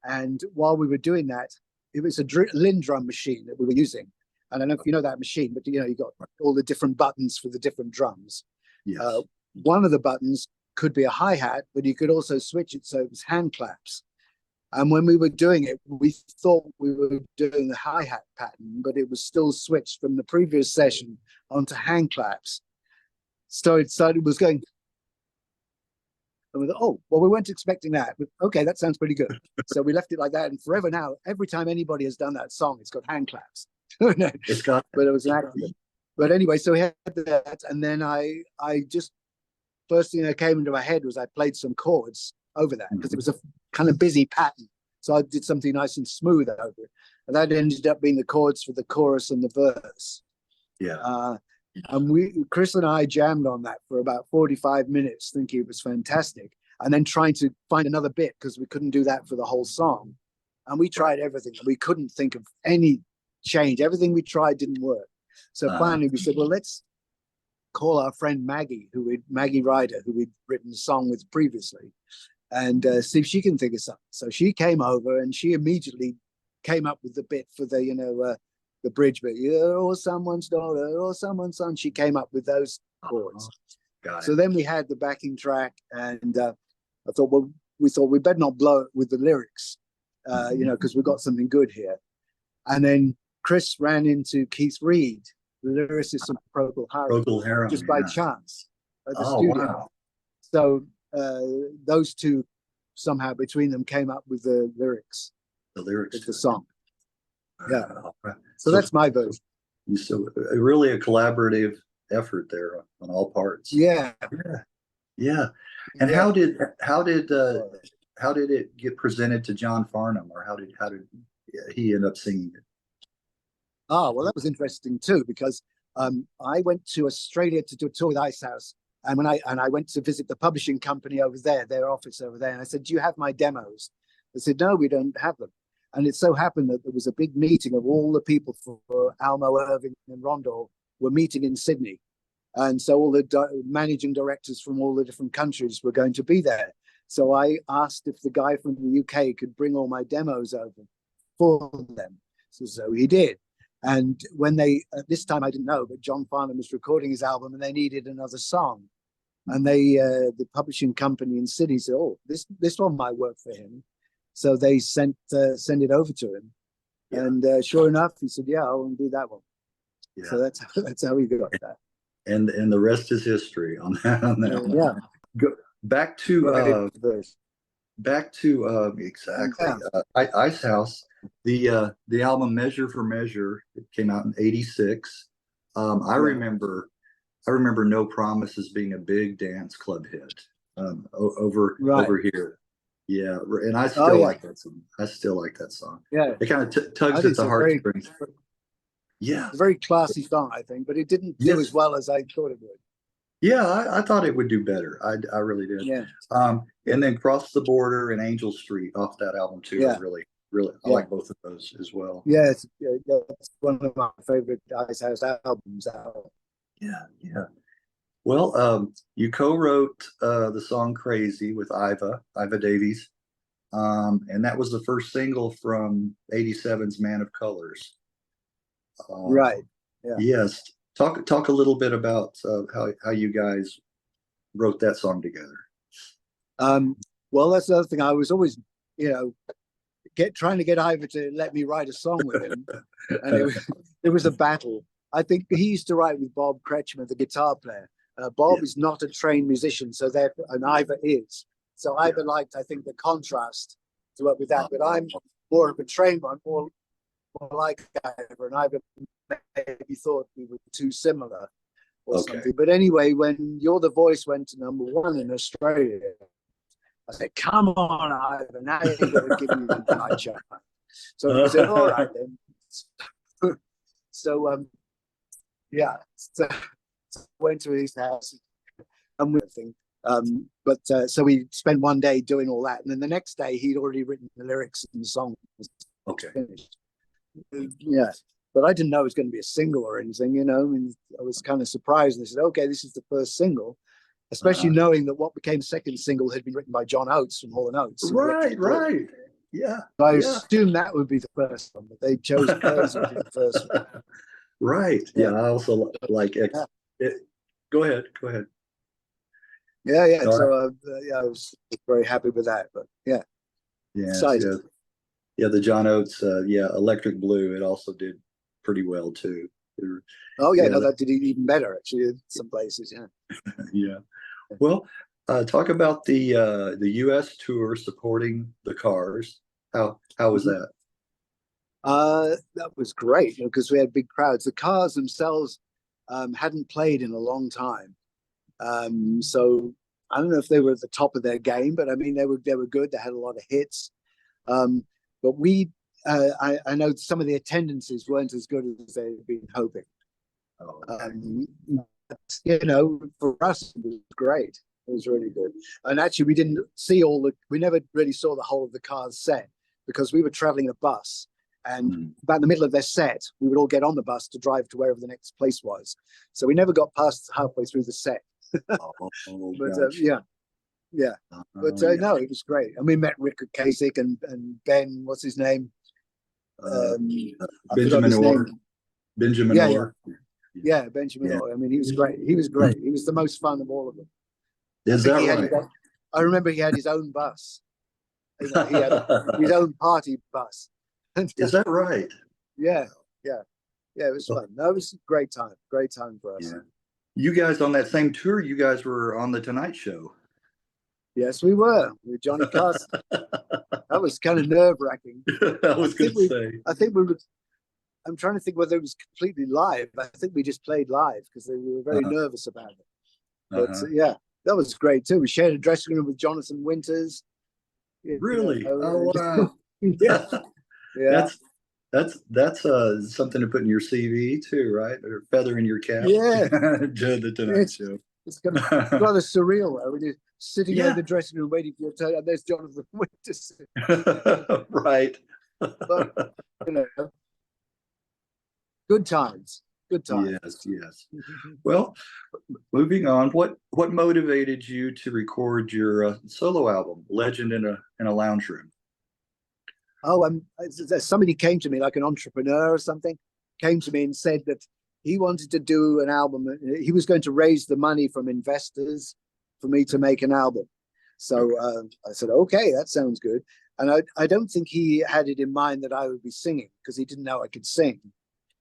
and while we were doing that, it was a Lindrum machine that we were using. And I don't know if you know that machine, but you got all the different buttons for the different drums. Yes. One of the buttons could be a hi-hat, but you could also switch it so it was hand claps. And when we were doing it, we thought we were doing the hi-hat pattern, but it was still switched from the previous session onto hand claps. So it was going, and we thought, oh, well, we weren't expecting that. But okay, that sounds pretty good. So we left it like that. And forever now, every time anybody has done that song, it's got hand claps. It's got But it was an accident. But anyway, so we had that. And then I just, first thing that came into my head was I played some chords over that because it was a kind of busy pattern. So I did something nice and smooth over it. And that ended up being the chords for the chorus and the verse. yeah. And Chris and I jammed on that for about 45 minutes, thinking it was fantastic. And then trying to find another bit because we couldn't do that for the whole song. And we tried everything. We couldn't think of any change. Everything we tried didn't work. So finally we said, well, let's call our friend Maggie Ryder, who we'd written a song with previously, and see if she can think of something. So she came over and she immediately came up with the bit for the bridge bit, or someone's daughter, or someone's son. She came up with those chords. Got So it. then we had the backing track, and I thought, well, we thought we better not blow it with the lyrics. you know, because we've got something good here. And then Chris ran into Keith Reed, the lyricist of Procol Harum, just by chance at the studio. Wow. So those two somehow between them came up with the lyrics of the song. Yeah. So that's my version. So really a collaborative effort there on all parts. Yeah. Yeah. And how did it get presented to John Farnham, or how did he end up singing it? Oh, well, that was interesting too, because I went to Australia to do a tour with Icehouse, and when I went to visit the publishing company over there, their office over there, and I said, "Do you have my demos?" They said, "No, we don't have them." And it so happened that there was a big meeting of all the people for Almo, Irving, and Rondell were meeting in Sydney, and so all the managing directors from all the different countries were going to be there. So I asked if the guy from the UK could bring all my demos over for them. So he did. And when at this time I didn't know, but John Farnham was recording his album and they needed another song. And the publishing company in Sydney said, "Oh, this one might work for him." So they sent it over to him. Yeah. And sure enough, he said, "Yeah, I want to do that one." Yeah. So that's how we got that. And the rest is history on that. Yeah. Go back to exactly Icehouse. The album Measure for Measure, it came out in '86. I remember No Promises being a big dance club hit over here. Yeah, and I still like that song. Yeah, it kind of tugs at the heartstrings. Yeah, it's a very classy song, I think, but it didn't do as well as I thought it would. Yeah, I thought it would do better. I really did. Yeah. And then Cross the Border and Angel Street off that album too. Yeah. I like both of those as well. Yeah, it's one of my favorite Icehouse albums out. Yeah. Well, you co-wrote the song "Crazy" with Iva Davies, and that was the first single from '87's "Man of Colors." Right. Yeah. Yes. Talk a little bit about how you guys wrote that song together. Well, that's the other thing. I was always, trying to get Iva to let me write a song with him, and it was a battle. I think he used to write with Bob Kretschmer, the guitar player. Bob is not a trained musician, so therefore, and Iva is. So Iva liked, I think, the contrast to work with that. But I'm more of a trained one, more like Iva, and Iva maybe thought we were too similar or something. But anyway, when You're the Voice went to #1 in Australia, I said, "Come on, Iva, now you've got to give me the night shot." So he said, "All right then." So went to his house and everything. So we spent one day doing all that, and then the next day he'd already written the lyrics and the song was finished. Yeah, but I didn't know it was going to be a single or anything, I mean, I was kind of surprised. And they said, "Okay, this is the first single," especially knowing that what became second single had been written by John Oates from Hall & Oates. Right. Yeah. So I assumed that would be the first one, but they chose Crazy to be the first one. Right. Yeah. I also like it. Go ahead. Yeah. So I was very happy with that. But yeah. Yeah. The John Oates, Electric Blue. It also did pretty well too. That did even better actually in some places. Yeah. Yeah. Well, talk about the U.S. tour supporting the Cars. How was that? That was great because we had big crowds. The Cars themselves hadn't played in a long time, so I don't know if they were at the top of their game, but I mean they were good. They had a lot of hits, but I know some of the attendances weren't as good as they'd been hoping. For us it was great. It was really good, and actually we never really saw the whole of the Cars set because we were traveling in a bus. And about the middle of their set, we would all get on the bus to drive to wherever the next place was. So we never got past halfway through the set. But no, it was great. And we met Rick Kasich and Ben, what's his name? Benjamin Orr. Benjamin Orr. Yeah, Benjamin Orr. I mean, he was great. He was the most fun of all of them. Is that right? I remember he had his own bus. He had his own party bus. Is that right? Yeah, yeah, yeah. It was fun. That was a great time. Great time for us. Yeah. You guys on that same tour, you guys were on the Tonight Show. Yes, we were with Johnny Carson. That was kind of nerve-wracking. I was going to say. I think we were. I'm trying to think whether it was completely live. I think we just played live because we were very nervous about it. But yeah, that was great too. We shared a dressing room with Jonathan Winters. Really? Oh wow! Yeah, yeah. That's something to put in your CV too, right? Or feather in your cap. Yeah. The Tonight Show. It's kind of rather surreal though, when you're sitting in Yeah. the dressing room waiting for your turn, and there's Jonathan Winters. Right. But you know, good times. Good times. Yes, yes. Well, moving on, what motivated you to record your solo album, Legend in a Lounge Room? Oh, somebody came to me, like an entrepreneur or something, came to me and said that he wanted to do an album. He was going to raise the money from investors for me to make an album. So I said, okay, that sounds good. And I don't think he had it in mind that I would be singing, because he didn't know I could sing.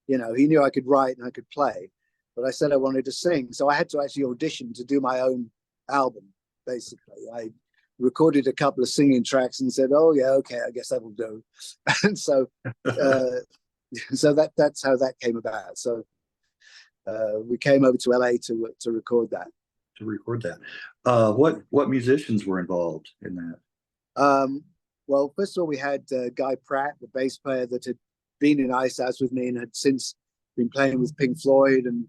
You know, he knew I could write and I could play, but I said I wanted to sing. So I had to actually audition to do my own album, basically. I recorded a couple of singing tracks and said, oh yeah, okay, I guess that will do. And so so that's how that came about. So we came over to LA to record that. To record that. What musicians were involved in that? Well, first of all, we had Guy Pratt, the bass player that had been in Icehouse with me and had since been playing with Pink Floyd and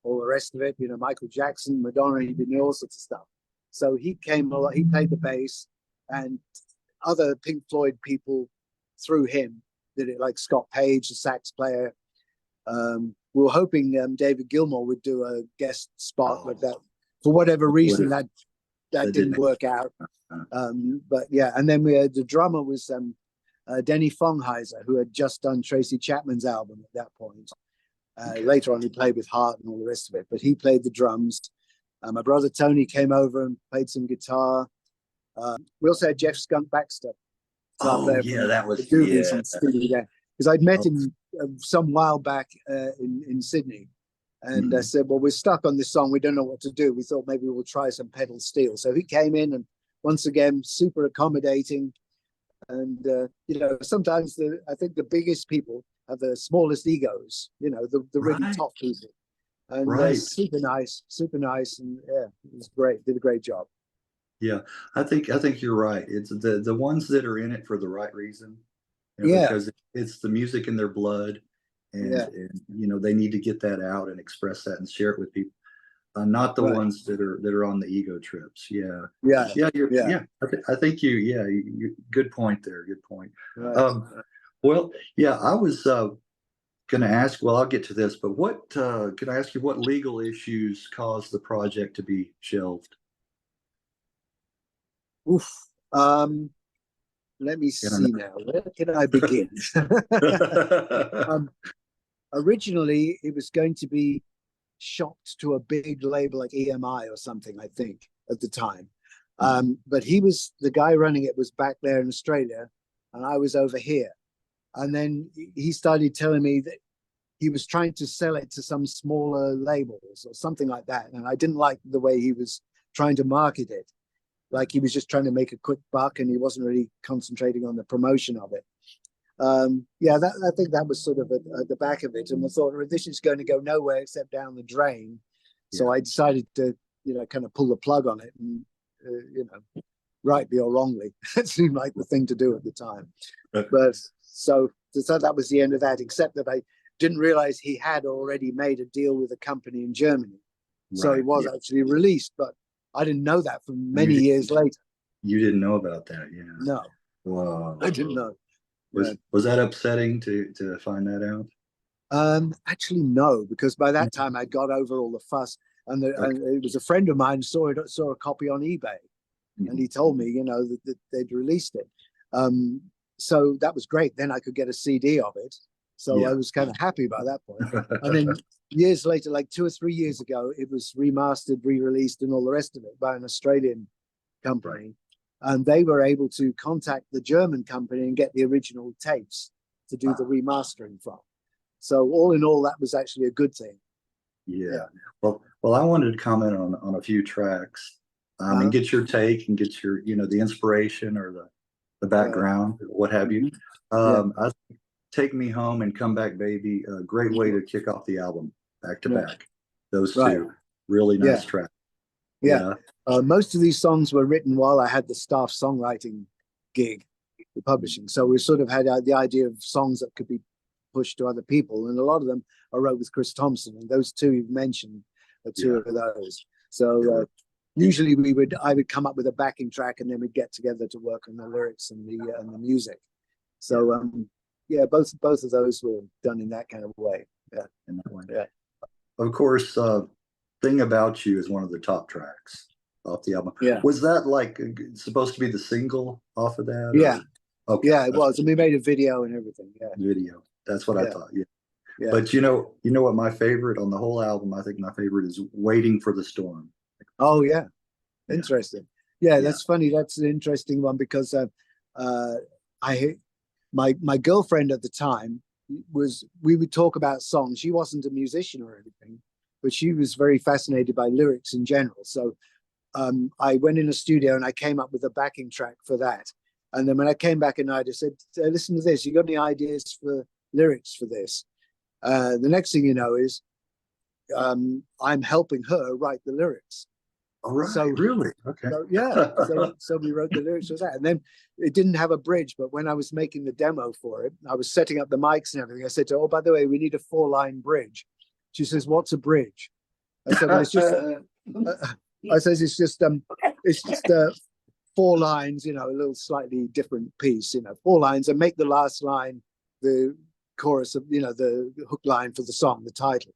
all the rest of it. You know, Michael Jackson, Madonna, he'd been doing all sorts of stuff. So he came, he played the bass, and other Pink Floyd people through him did it, like Scott Page, the sax player. We were hoping David Gilmour would do a guest spot, but that, for whatever reason, that didn't work out. But yeah, and then we had the drummer was Denny Fongheiser, who had just done Tracy Chapman's album at that point. Later on, he played with Heart and all the rest of it, but he played the drums. My brother Tony came over and played some guitar. We also had Jeff Skunk Baxter. Yeah, that was because I'd met him some while back in Sydney, and I said, "Well, we're stuck on this song. We don't know what to do. We thought maybe we'll try some pedal steel." So he came in, and once again, super accommodating. And you know, sometimes I think the biggest people have the smallest egos. You know, the really top people. And super nice, and yeah, it was great. Did a great job. Yeah, I think you're right. It's the ones that are in it for the right reason. You know, because it's the music in their blood, and you know, they need to get that out and express that and share it with people. Not the ones that are on the ego trips. Yeah. I think you good point there. Good point. Right. Well, yeah, I was going to ask. Well, I'll get to this, but can I ask you what legal issues caused the project to be shelved? Oof. Let me see now. Where can I begin? Originally, it was going to be shopped to a big label like EMI or something, I think, at the time. But the guy running it was back there in Australia, and I was over here. And then he started telling me that he was trying to sell it to some smaller labels or something like that. And I didn't like the way he was trying to market it. Like he was just trying to make a quick buck, and he wasn't really concentrating on the promotion of it. I think that was sort of at the back of it. And I thought, well, this is going to go nowhere except down the drain. So I decided to, you know, kind of pull the plug on it. And, you know, rightly or wrongly, it seemed like the thing to do at the time. But so that was the end of that, except that I didn't realize he had already made a deal with a company in Germany. So it was actually released, but I didn't know that for many years later. You didn't know about that, yeah. No. Wow. I didn't know. Was that upsetting to find that out? Actually, no, because by that time I got over all the fuss, and it was a friend of mine saw a copy on eBay, and he told me, you know, that they'd released it. So that was great. Then I could get a CD of it. So I was kind of happy by that point. And then years later, like 2 or 3 years ago, it was remastered, re-released, and all the rest of it by an Australian company. and they were able to contact the German company and get the original tapes to do the remastering from. So all in all, that was actually a good thing. Yeah. Well, I wanted to comment on a few tracks, and get your take and get your, the inspiration or the background, what have you. I Take Me Home and Come Back Baby, a great way to kick off the album back to back. Those two really nice tracks. Yeah. Most of these songs were written while I had the staff songwriting gig, the publishing. So we sort of had the idea of songs that could be pushed to other people. And a lot of them I wrote with Chris Thompson. And those two you've mentioned are two of those. So usually I would come up with a backing track and then we'd get together to work on the lyrics and the music. So both of those were done in that kind of way. Yeah. In that way. Yeah. Of course, Thing About You is one of the top tracks off the album. Yeah. Was that like supposed to be the single off of that? Yeah. Okay. Yeah, it was. And we made a video and everything. Yeah. Video. That's what I thought. Yeah. But you know what my favorite on the whole album, I think my favorite is Waiting for the Storm. Oh yeah. Interesting. Yeah, that's funny. That's an interesting one because my girlfriend at the time we would talk about songs. She wasn't a musician or anything, but she was very fascinated by lyrics in general. So I went in a studio and I came up with a backing track for that. And then when I came back at night, I said, listen to this. You got any ideas for lyrics for this? The next thing you know is I'm helping her write the lyrics. Oh, right. So really? Okay. So we wrote the lyrics for that. And then it didn't have a bridge, but when I was making the demo for it, I was setting up the mics and everything. I said to her, oh, by the way, we need a 4-line bridge. She says, what's a bridge? I said, well, it's just it's just 4 lines, a little slightly different piece, 4 lines, and make the last line the chorus of, the hook line for the song, the title.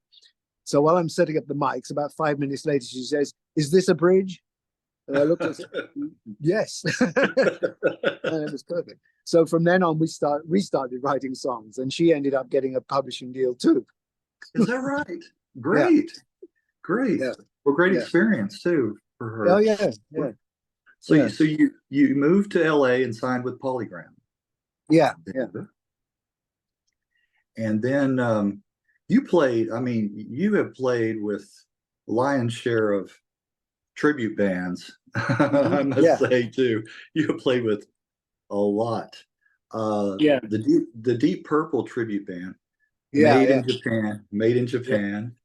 So while I'm setting up the mics, about 5 minutes later, she says, is this a bridge? And I looked and said, yes. And it was perfect. So from then on, we started writing songs, and she ended up getting a publishing deal too. Is that right? Great. Great. Yeah. Well, great experience too for her. Oh yeah. So you moved to LA and signed with Polygram. Yeah. And then you have played with lion's share of tribute bands. I must say too. You have played with a lot. The Deep Purple tribute band. Made in Japan.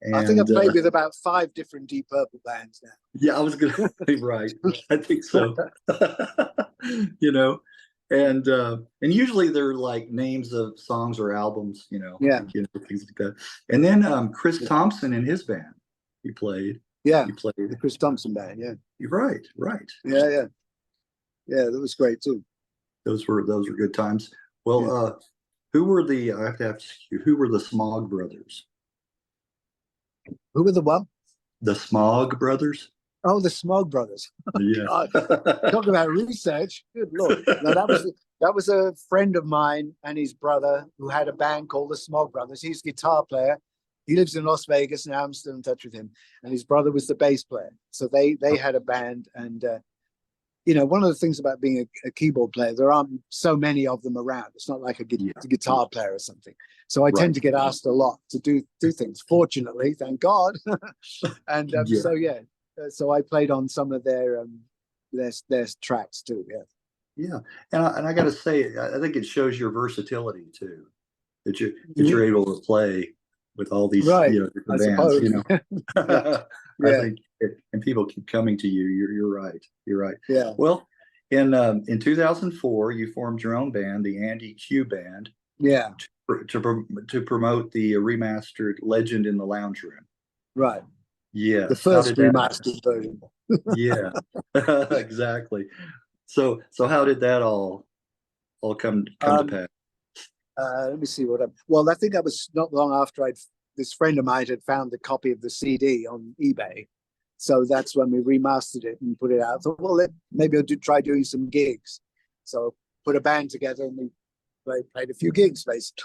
And, I think I've played with about 5 different Deep Purple bands now. Yeah, I was going to say, right. I think so. And usually they're like names of songs or albums, things like that. And then Chris Thompson and his band, you played. Yeah, you played the Chris Thompson band. Yeah, you're right. Yeah, that was great too. Those were good times. Well, who were the Smog Brothers? Who were the what? The Smog Brothers. Oh, the Smog Brothers. Yeah. Talk about research. Good Lord. No, that was a friend of mine and his brother who had a band called the Smog Brothers. He's a guitar player. He lives in Las Vegas now. I'm still in touch with him. And his brother was the bass player. So they had a band. And, one of the things about being a keyboard player, there aren't so many of them around. It's not like a guitar player or something. So I tend to get asked a lot to do things. Fortunately, thank God. And so I played on some of their tracks too. Yeah, and I got to say, I think it shows your versatility too, that you're able to play with all these different bands. I think, and people keep coming to you. You're right. You're right. Yeah. Well, in 2004, you formed your own band, the Andy Q Band. Yeah. To promote the remastered Legend in the Loungeroom. Right. Yeah. The first remastered version. Yeah. Exactly. So how did that all come to pass? Let me see well, I think I was not long after this friend of mine had found the copy of the CD on eBay. So that's when we remastered it and put it out. I thought, well, maybe I'll try doing some gigs. So put a band together and we played a few gigs basically.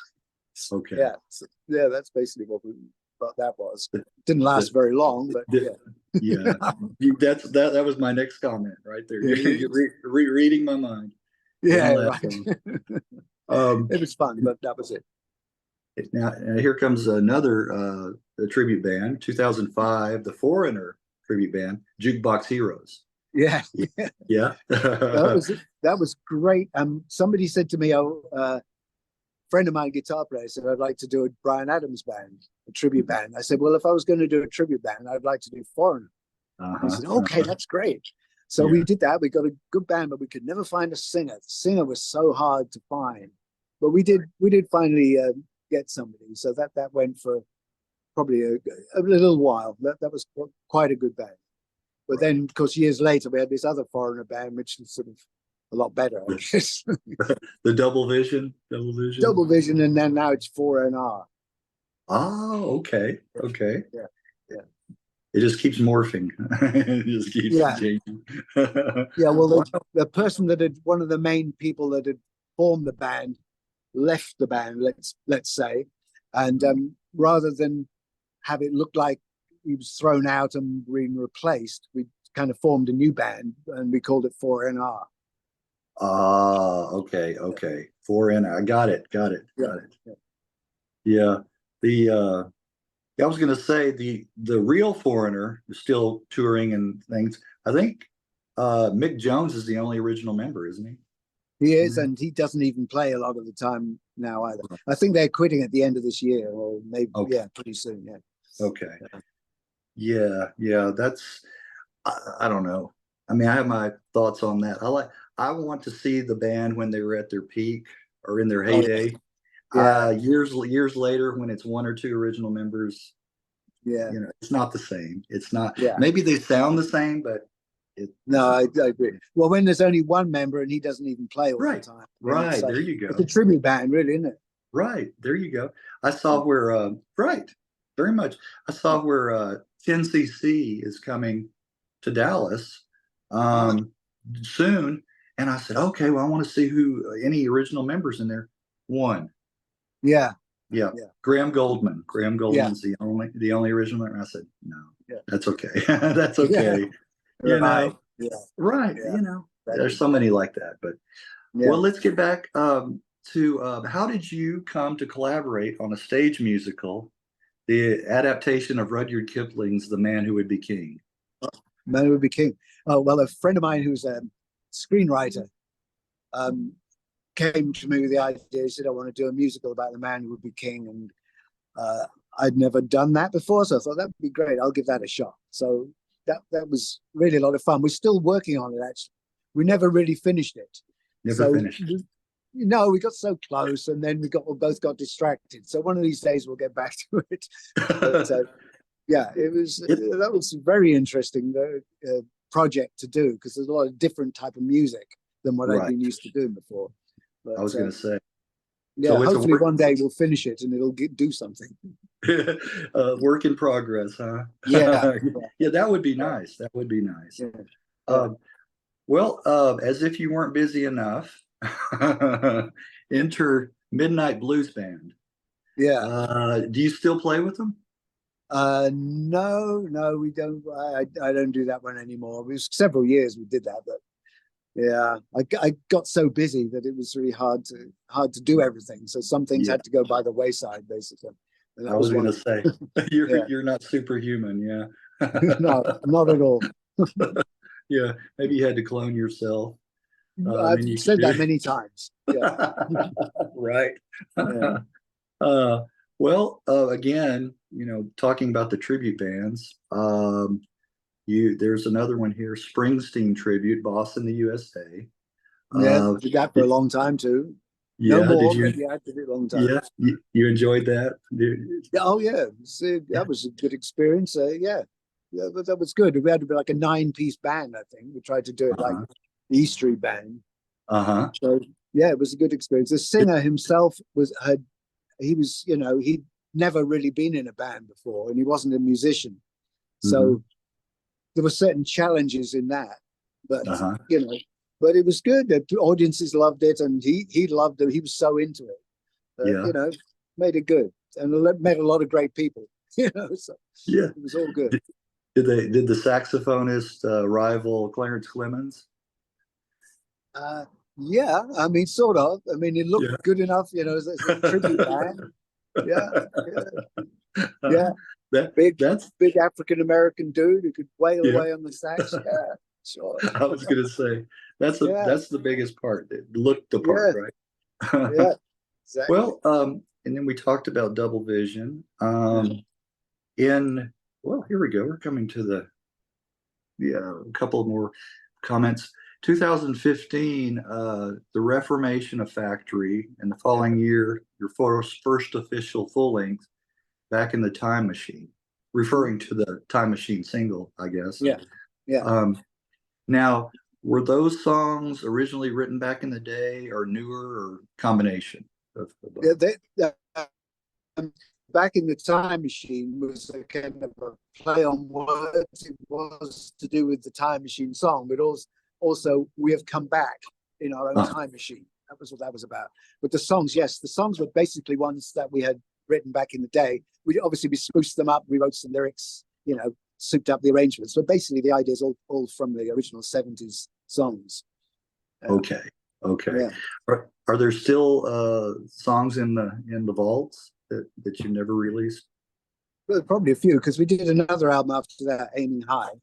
Okay. Yeah. So, that's basically what we what that was. Didn't last very long, but yeah. Yeah, that was my next comment right there. Yeah. You're reading my mind. Yeah, On that right. song. It was fun, but that was it. Now here comes another tribute band, 2005, the Foreigner tribute band, Jukebox Heroes. Yeah, Yeah. that was great. Somebody said to me, a friend of mine, guitar player, said I'd like to do a Bryan Adams band, a tribute band. I said, well, if I was going to do a tribute band, I'd like to do Foreigner. He said, okay, that's great. So we did that. We got a good band, but we could never find a singer. The singer was so hard to find, but we did finally get somebody. So that went for probably a little while. That was quite a good band. But then, of course, years later, we had this other Foreigner band, which was sort of a lot better, I guess. The Double Vision. Double Vision, and then now it's 4NR. Oh, okay. Yeah. It just keeps morphing. It just keeps changing. Yeah, well, the person that had, one of the main people that had formed the band, left the band, let's say, and rather than have it look like he was thrown out and being replaced, we kind of formed a new band and we called it 4NR. Okay. 4NR. I got it. Yeah. I was going to say the real Foreigner is still touring and things. I think Mick Jones is the only original member, isn't he? He is, and he doesn't even play a lot of the time now either. I think they're quitting at the end of this year, or maybe pretty soon. Yeah. Okay. Yeah. That's I don't know. I mean, I have my thoughts on that. I want to see the band when they were at their peak or in their heyday. Years later, when it's one or two original members, it's not the same. It's not. Maybe they sound the same, but no, I agree. Well, when there's only one member and he doesn't even play all the time, right there you go. It's a tribute band, really, isn't it? Right there you go. I saw where very much. I saw where 10cc is coming to Dallas soon, and I said, okay, well, I want to see who any original members in there. One. Yeah. Graham Goldman. Graham Goldman's the only original member. I said, no, that's okay. That's okay. You know, right. Yeah. You know, there's so many like that. But well, let's get back to how did you come to collaborate on a stage musical, the adaptation of Rudyard Kipling's The Man Who Would Be King? Man Who Would Be King. Oh, well, a friend of mine who's a screenwriter came to me with the idea. He said, I want to do a musical about the man who would be king. And I'd never done that before. So I thought that'd be great. I'll give that a shot. So that was really a lot of fun. We're still working on it, actually. We never really finished it. No, we got so close and then we both got distracted. So one of these days we'll get back to it. But, that was a very interesting project to do because there's a lot of different type of music than what I've been used to doing before. But, I was going to say. Yeah, so hopefully one day we'll finish it and it'll do something. Work in progress, huh? Yeah. Yeah, that would be nice. That would be nice. Well, as if you weren't busy enough, enter Midnight Blues Band. Yeah. Do you still play with them? No, we don't. I don't do that one anymore. It was several years we did that, but I got so busy that it was really hard to do everything. So some things had to go by the wayside, basically. I was going to say you're not superhuman, No, not at all. Yeah, maybe you had to clone yourself. I've said that many times. Yeah. Right. Well, again, talking about the tribute bands, there's another one here, Springsteen tribute, Boston, the USA. Did that for a long time too. Yeah, no more, did you? I did it a long time. Yeah, you enjoyed that? That was a good experience. But that was good. We had to be like a 9-piece band, I think. We tried to do it like the E Street Band. So it was a good experience. The singer himself he'd never really been in a band before, and he wasn't a musician. So there were certain challenges in that, but but it was good. The audiences loved it, and he loved it. He was so into it. Made it good, and met a lot of great people. So Yeah. it was all good. Did the saxophonist rival Clarence Clemens? Yeah, I mean, sort of. I mean, it looked Yeah. good enough, as a tribute band. Yeah, yeah. That Big, that's big African American dude who could wail yeah. away on the sax. Yeah, sure. I was gonna say Yeah, that's the biggest part. It looked the part, yeah, right? yeah. Exactly. Well, and then we talked about double vision. In well, here we go. We're coming to a couple more comments. 2015, the Reformation of Factory, and the following year, your first official full length, Back in the Time Machine, referring to the Time Machine single, I guess. Yeah, yeah. Now, were those songs originally written back in the day, or newer, or combination of both? Yeah, Back in the Time Machine was a kind of a play on words. It was to do with the Time Machine song, but also we have come back in our own time machine. That was what that was about. But the songs, yes, the songs were basically ones that we had written back in the day. We spruced them up. We wrote some lyrics, souped up the arrangements. But basically, the idea is all from the original '70s songs. Okay. Yeah. Are there still songs in the vaults that you never released? Well, probably a few, because we did another album after that, Aiming High,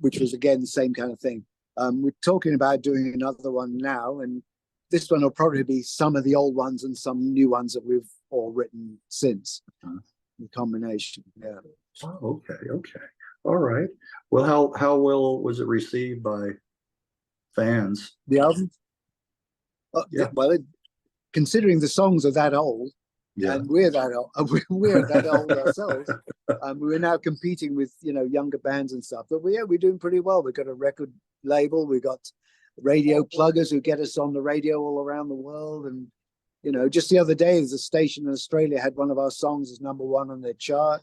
which was again the same kind of thing. We're talking about doing another one now, and this one will probably be some of the old ones and some new ones that we've all written since. The combination. Yeah. Oh, okay. All right. Well, how well was it received by fans? The album? Yeah. Well, considering the songs are that old, Yeah. and we're that old, we're that old ourselves. We're now competing with younger bands and stuff. But we're doing pretty well. We've got a record label. We've got radio pluggers who get us on the radio all around the world. And just the other day, the station in Australia had one of our songs as #1 on their chart.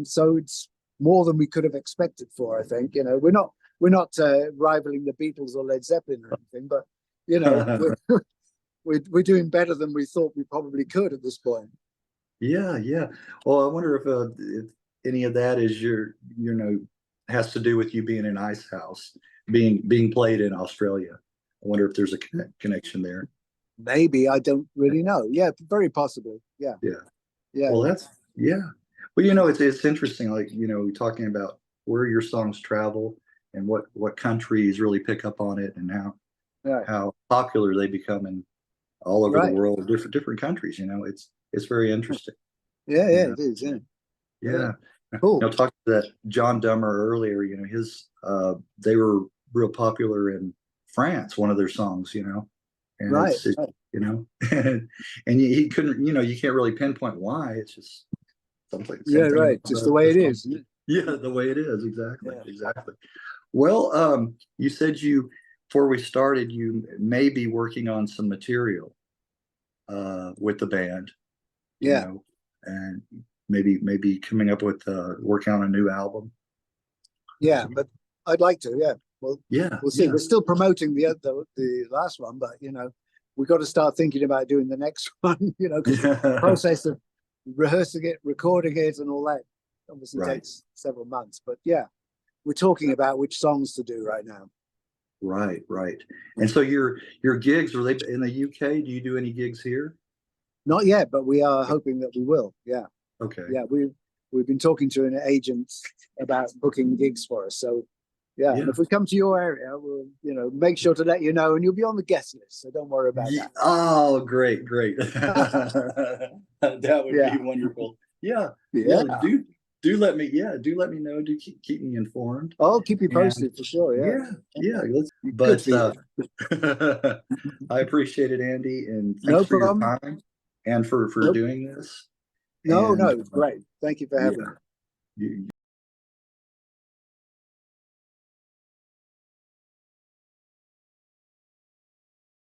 So it's more than we could have expected for. I think we're not rivaling the Beatles or Led Zeppelin or anything, but we're doing better than we thought we probably could at this point. Yeah. Well, I wonder if any of that is has to do with you being in Icehouse, being played in Australia. I wonder if there's a connection there. Maybe, I don't really know. Yeah, very possibly. Yeah. Well, well, it's interesting. Like we're talking about where your songs travel and what countries really pick up on it, and how popular they become in all over the world, different countries. It's very interesting. Yeah, it is. Yeah. Cool. Talking to that John Dummer earlier, they were real popular in France, one of their songs, and and he couldn't, you can't really pinpoint why. It's just something. Just the way it is. Yeah, the way it is. Exactly. Well, you said before we started, you may be working on some material with the band. And maybe coming up with working on a new album. Yeah, but I'd like to. Yeah. Well, we'll see. We're still promoting the last one, but we've got to start thinking about doing the next one. Because the process of rehearsing it, recording it, and all that obviously takes several months. But we're talking about which songs to do right now. Right. And so your gigs, are they in the UK? Do you do any gigs here? Not yet, but we are hoping that we will. Yeah. Okay. Yeah, we've been talking to an agent about booking gigs for us. So and if we come to your area, we'll make sure to let you know, and you'll be on the guest list. So don't worry about that. Oh, great. That would be wonderful. Yeah. Do let me know. Do keep me informed. I'll keep you posted for sure. Yeah. But I appreciate it, Andy, and thanks for your time and for doing this. No, it's great. Thank you for having me.